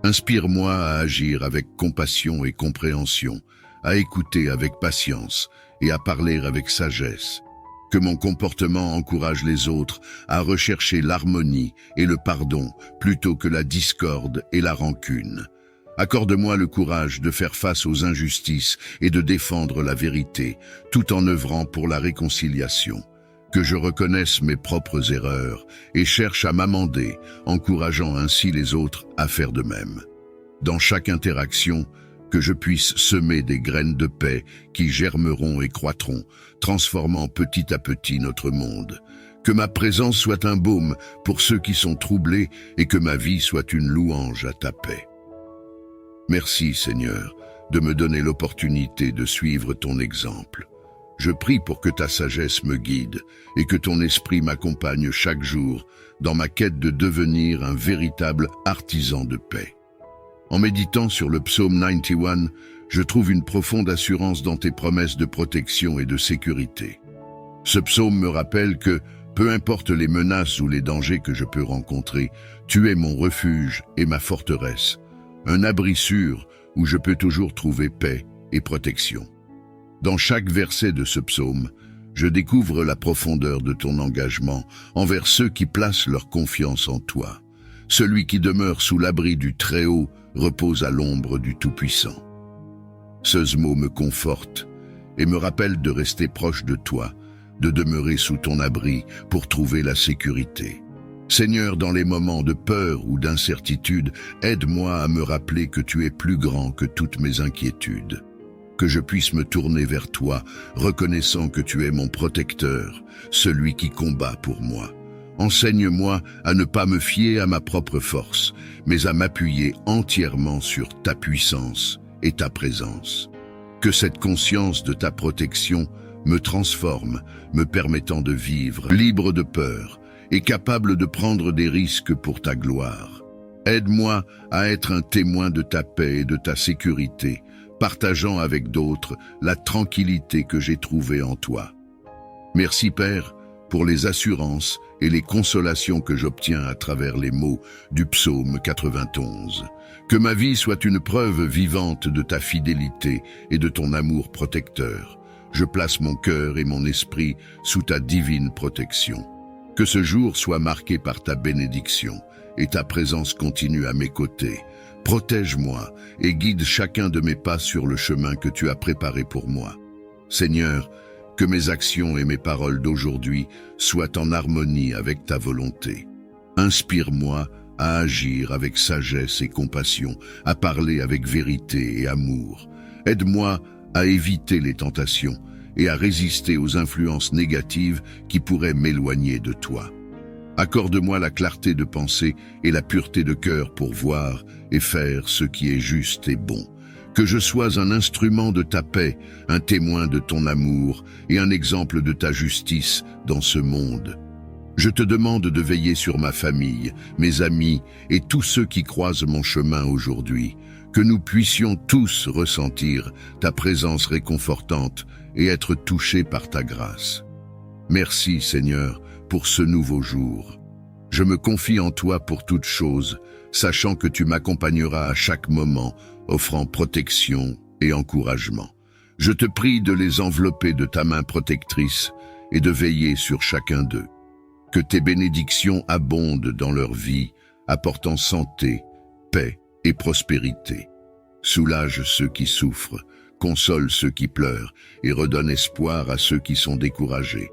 Inspire-moi à agir avec compassion et compréhension, à écouter avec patience et à parler avec sagesse. Que mon comportement encourage les autres à rechercher l'harmonie et le pardon plutôt que la discorde et la rancune. Accorde-moi le courage de faire face aux injustices et de défendre la vérité, tout en œuvrant pour la réconciliation. Que je reconnaisse mes propres erreurs et cherche à m'amender, encourageant ainsi les autres à faire de même. Dans chaque interaction, que je puisse semer des graines de paix qui germeront et croîtront, transformant petit à petit notre monde. Que ma présence soit un baume pour ceux qui sont troublés et que ma vie soit une louange à ta paix. Merci Seigneur de me donner l'opportunité de suivre ton exemple. Je prie pour que ta sagesse me guide et que ton esprit m'accompagne chaque jour dans ma quête de devenir un véritable artisan de paix. En méditant sur le psaume 91, je trouve une profonde assurance dans tes promesses de protection et de sécurité. Ce psaume me rappelle que, peu importe les menaces ou les dangers que je peux rencontrer, tu es mon refuge et ma forteresse, un abri sûr où je peux toujours trouver paix et protection. Dans chaque verset de ce psaume, je découvre la profondeur de ton engagement envers ceux qui placent leur confiance en toi. Celui qui demeure sous l'abri du Très-Haut repose à l'ombre du Tout-Puissant. Ce mot me conforte et me rappelle de rester proche de toi, de demeurer sous ton abri pour trouver la sécurité. Seigneur, dans les moments de peur ou d'incertitude, aide-moi à me rappeler que tu es plus grand que toutes mes inquiétudes. Que je puisse me tourner vers toi, reconnaissant que tu es mon protecteur, celui qui combat pour moi. Enseigne-moi à ne pas me fier à ma propre force, mais à m'appuyer entièrement sur ta puissance et ta présence. Que cette conscience de ta protection me transforme, me permettant de vivre libre de peur et capable de prendre des risques pour ta gloire. Aide-moi à être un témoin de ta paix et de ta sécurité, partageant avec d'autres la tranquillité que j'ai trouvée en toi. Merci Père pour les assurances et les consolations que j'obtiens à travers les mots du psaume 91. Que ma vie soit une preuve vivante de ta fidélité et de ton amour protecteur. Je place mon cœur et mon esprit sous ta divine protection. Que ce jour soit marqué par ta bénédiction et ta présence continue à mes côtés. Protège-moi et guide chacun de mes pas sur le chemin que tu as préparé pour moi. Seigneur, que mes actions et mes paroles d'aujourd'hui soient en harmonie avec ta volonté. Inspire-moi à agir avec sagesse et compassion, à parler avec vérité et amour. Aide-moi à éviter les tentations et à résister aux influences négatives qui pourraient m'éloigner de toi. Accorde-moi la clarté de pensée et la pureté de cœur pour voir et faire ce qui est juste et bon. Que je sois un instrument de ta paix, un témoin de ton amour et un exemple de ta justice dans ce monde. Je te demande de veiller sur ma famille, mes amis et tous ceux qui croisent mon chemin aujourd'hui. Que nous puissions tous ressentir ta présence réconfortante et être touchés par ta grâce. Merci Seigneur pour ce nouveau jour. Je me confie en toi pour toutes choses, sachant que tu m'accompagneras à chaque moment, offrant protection et encouragement. Je te prie de les envelopper de ta main protectrice et de veiller sur chacun d'eux. Que tes bénédictions abondent dans leur vie, apportant santé, paix et prospérité. Soulage ceux qui souffrent, console ceux qui pleurent et redonne espoir à ceux qui sont découragés.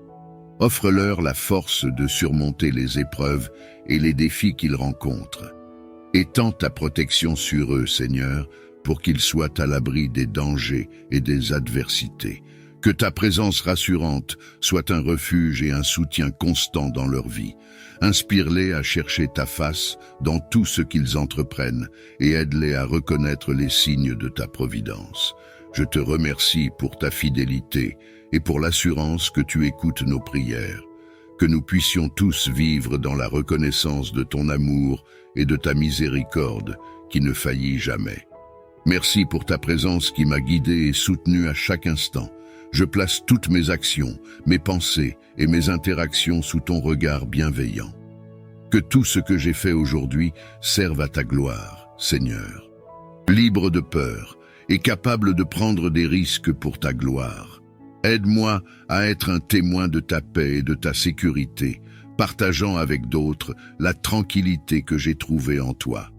Offre-leur la force de surmonter les épreuves et les défis qu'ils rencontrent. Étends ta protection sur eux, Seigneur, pour qu'ils soient à l'abri des dangers et des adversités. Que ta présence rassurante soit un refuge et un soutien constant dans leur vie. Inspire-les à chercher ta face dans tout ce qu'ils entreprennent et aide-les à reconnaître les signes de ta providence. Je te remercie pour ta fidélité et pour l'assurance que tu écoutes nos prières. Que nous puissions tous vivre dans la reconnaissance de ton amour et de ta miséricorde qui ne faillit jamais. Merci pour ta présence qui m'a guidé et soutenu à chaque instant. Je place toutes mes actions, mes pensées et mes interactions sous ton regard bienveillant. Que tout ce que j'ai fait aujourd'hui serve à ta gloire, Seigneur. Libre de peur et capable de prendre des risques pour ta gloire. Aide-moi à être un témoin de ta paix et de ta sécurité, partageant avec d'autres la tranquillité que j'ai trouvée en toi.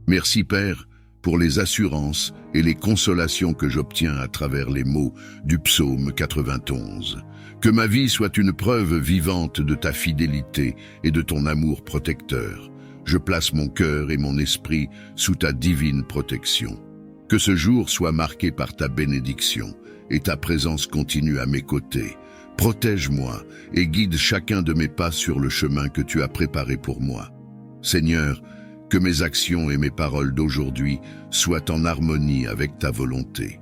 Merci Père, pour les assurances et les consolations que j'obtiens à travers les mots du psaume 91. Que ma vie soit une preuve vivante de ta fidélité et de ton amour protecteur. Je place mon cœur et mon esprit sous ta divine protection. Que ce jour soit marqué par ta bénédiction et ta présence continue à mes côtés. Protège-moi et guide chacun de mes pas sur le chemin que tu as préparé pour moi. Seigneur, que mes actions et mes paroles d'aujourd'hui soient en harmonie avec ta volonté.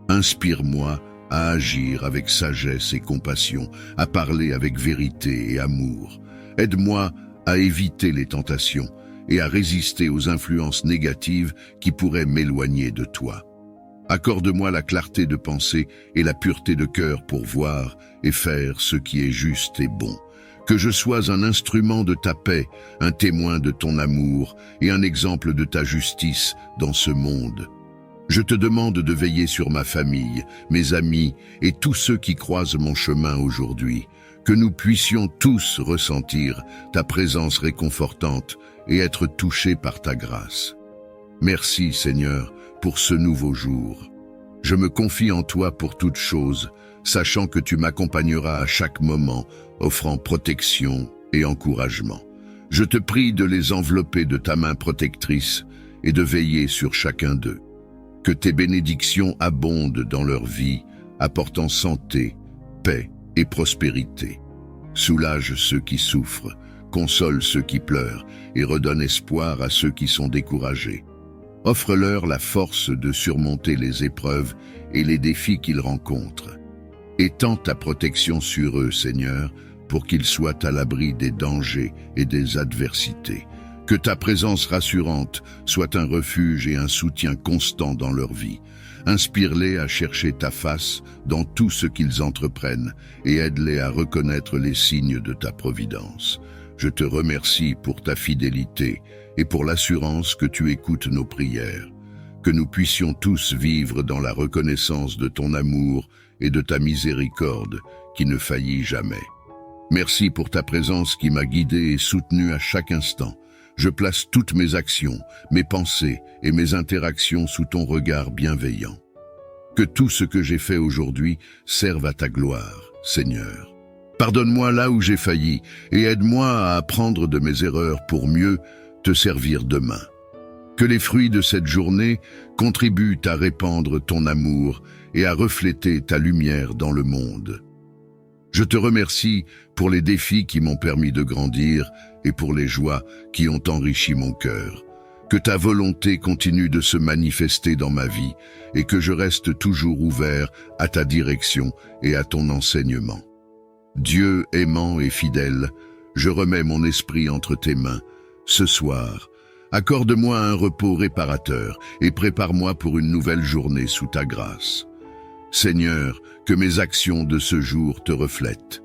Inspire-moi à agir avec sagesse et compassion, à parler avec vérité et amour. Aide-moi à éviter les tentations et à résister aux influences négatives qui pourraient m'éloigner de toi. Accorde-moi la clarté de pensée et la pureté de cœur pour voir et faire ce qui est juste et bon. Que je sois un instrument de ta paix, un témoin de ton amour et un exemple de ta justice dans ce monde. Je te demande de veiller sur ma famille, mes amis et tous ceux qui croisent mon chemin aujourd'hui. Que nous puissions tous ressentir ta présence réconfortante et être touchés par ta grâce. Merci Seigneur pour ce nouveau jour. Je me confie en toi pour toutes choses, sachant que tu m'accompagneras à chaque moment, offrant protection et encouragement. Je te prie de les envelopper de ta main protectrice et de veiller sur chacun d'eux. Que tes bénédictions abondent dans leur vie, apportant santé, paix et prospérité. Soulage ceux qui souffrent, console ceux qui pleurent et redonne espoir à ceux qui sont découragés. Offre-leur la force de surmonter les épreuves et les défis qu'ils rencontrent. Étends ta protection sur eux, Seigneur, pour qu'ils soient à l'abri des dangers et des adversités. Que ta présence rassurante soit un refuge et un soutien constant dans leur vie. Inspire-les à chercher ta face dans tout ce qu'ils entreprennent et aide-les à reconnaître les signes de ta providence. Je te remercie pour ta fidélité et pour l'assurance que tu écoutes nos prières. Que nous puissions tous vivre dans la reconnaissance de ton amour et de ta miséricorde qui ne faillit jamais. Merci pour ta présence qui m'a guidé et soutenu à chaque instant. Je place toutes mes actions, mes pensées et mes interactions sous ton regard bienveillant. Que tout ce que j'ai fait aujourd'hui serve à ta gloire, Seigneur. Pardonne-moi là où j'ai failli et aide-moi à apprendre de mes erreurs pour mieux te servir demain. Que les fruits de cette journée contribuent à répandre ton amour et à refléter ta lumière dans le monde. Je te remercie pour les défis qui m'ont permis de grandir et pour les joies qui ont enrichi mon cœur. Que ta volonté continue de se manifester dans ma vie et que je reste toujours ouvert à ta direction et à ton enseignement. Dieu aimant et fidèle, je remets mon esprit entre tes mains. Ce soir, accorde-moi un repos réparateur et prépare-moi pour une nouvelle journée sous ta grâce. Seigneur, que mes actions de ce jour te reflètent.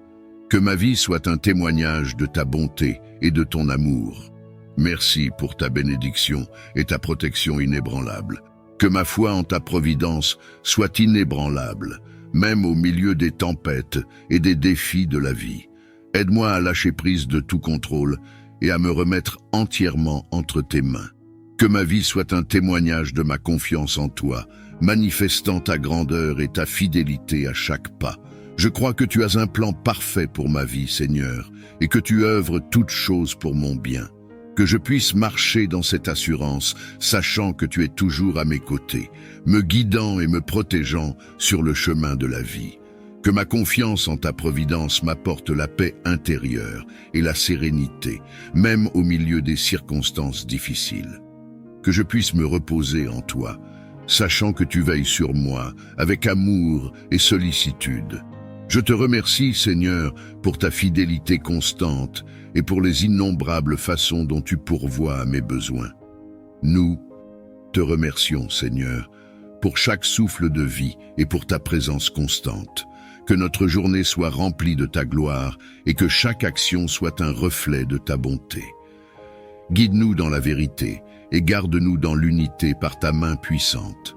Que ma vie soit un témoignage de ta bonté et de ton amour. Merci pour ta bénédiction et ta protection inébranlable. Que ma foi en ta providence soit inébranlable, même au milieu des tempêtes et des défis de la vie. Aide-moi à lâcher prise de tout contrôle et à me remettre entièrement entre tes mains. Que ma vie soit un témoignage de ma confiance en toi, manifestant ta grandeur et ta fidélité à chaque pas. Je crois que tu as un plan parfait pour ma vie, Seigneur, et que tu œuvres toutes choses pour mon bien. Que je puisse marcher dans cette assurance, sachant que tu es toujours à mes côtés, me guidant et me protégeant sur le chemin de la vie. Que ma confiance en ta providence m'apporte la paix intérieure et la sérénité, même au milieu des circonstances difficiles. Que je puisse me reposer en toi, sachant que tu veilles sur moi avec amour et sollicitude. Je te remercie, Seigneur, pour ta fidélité constante et pour les innombrables façons dont tu pourvois à mes besoins. Nous te remercions, Seigneur, pour chaque souffle de vie et pour ta présence constante. Que notre journée soit remplie de ta gloire et que chaque action soit un reflet de ta bonté. Guide-nous dans la vérité et garde-nous dans l'unité par ta main puissante.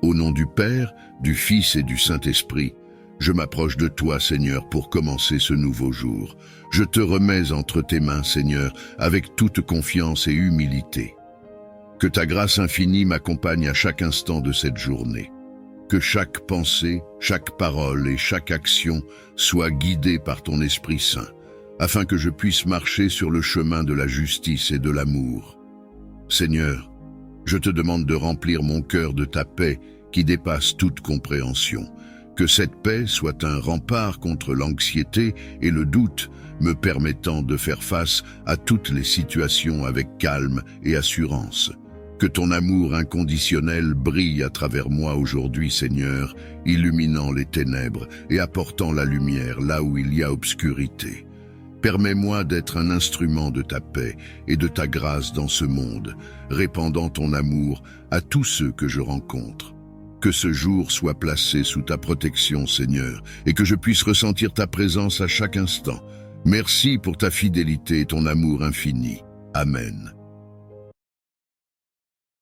Au nom du Père, du Fils et du Saint-Esprit, je m'approche de toi, Seigneur, pour commencer ce nouveau jour. Je te remets entre tes mains, Seigneur, avec toute confiance et humilité. Que ta grâce infinie m'accompagne à chaque instant de cette journée. Que chaque pensée, chaque parole et chaque action soient guidées par ton Esprit Saint, afin que je puisse marcher sur le chemin de la justice et de l'amour. Seigneur, je te demande de remplir mon cœur de ta paix qui dépasse toute compréhension. Que cette paix soit un rempart contre l'anxiété et le doute, me permettant de faire face à toutes les situations avec calme et assurance. Que ton amour inconditionnel brille à travers moi aujourd'hui, Seigneur, illuminant les ténèbres et apportant la lumière là où il y a obscurité. Permets-moi d'être un instrument de ta paix et de ta grâce dans ce monde, répandant ton amour à tous ceux que je rencontre. Que ce jour soit placé sous ta protection, Seigneur, et que je puisse ressentir ta présence à chaque instant. Merci pour ta fidélité et ton amour infini. Amen.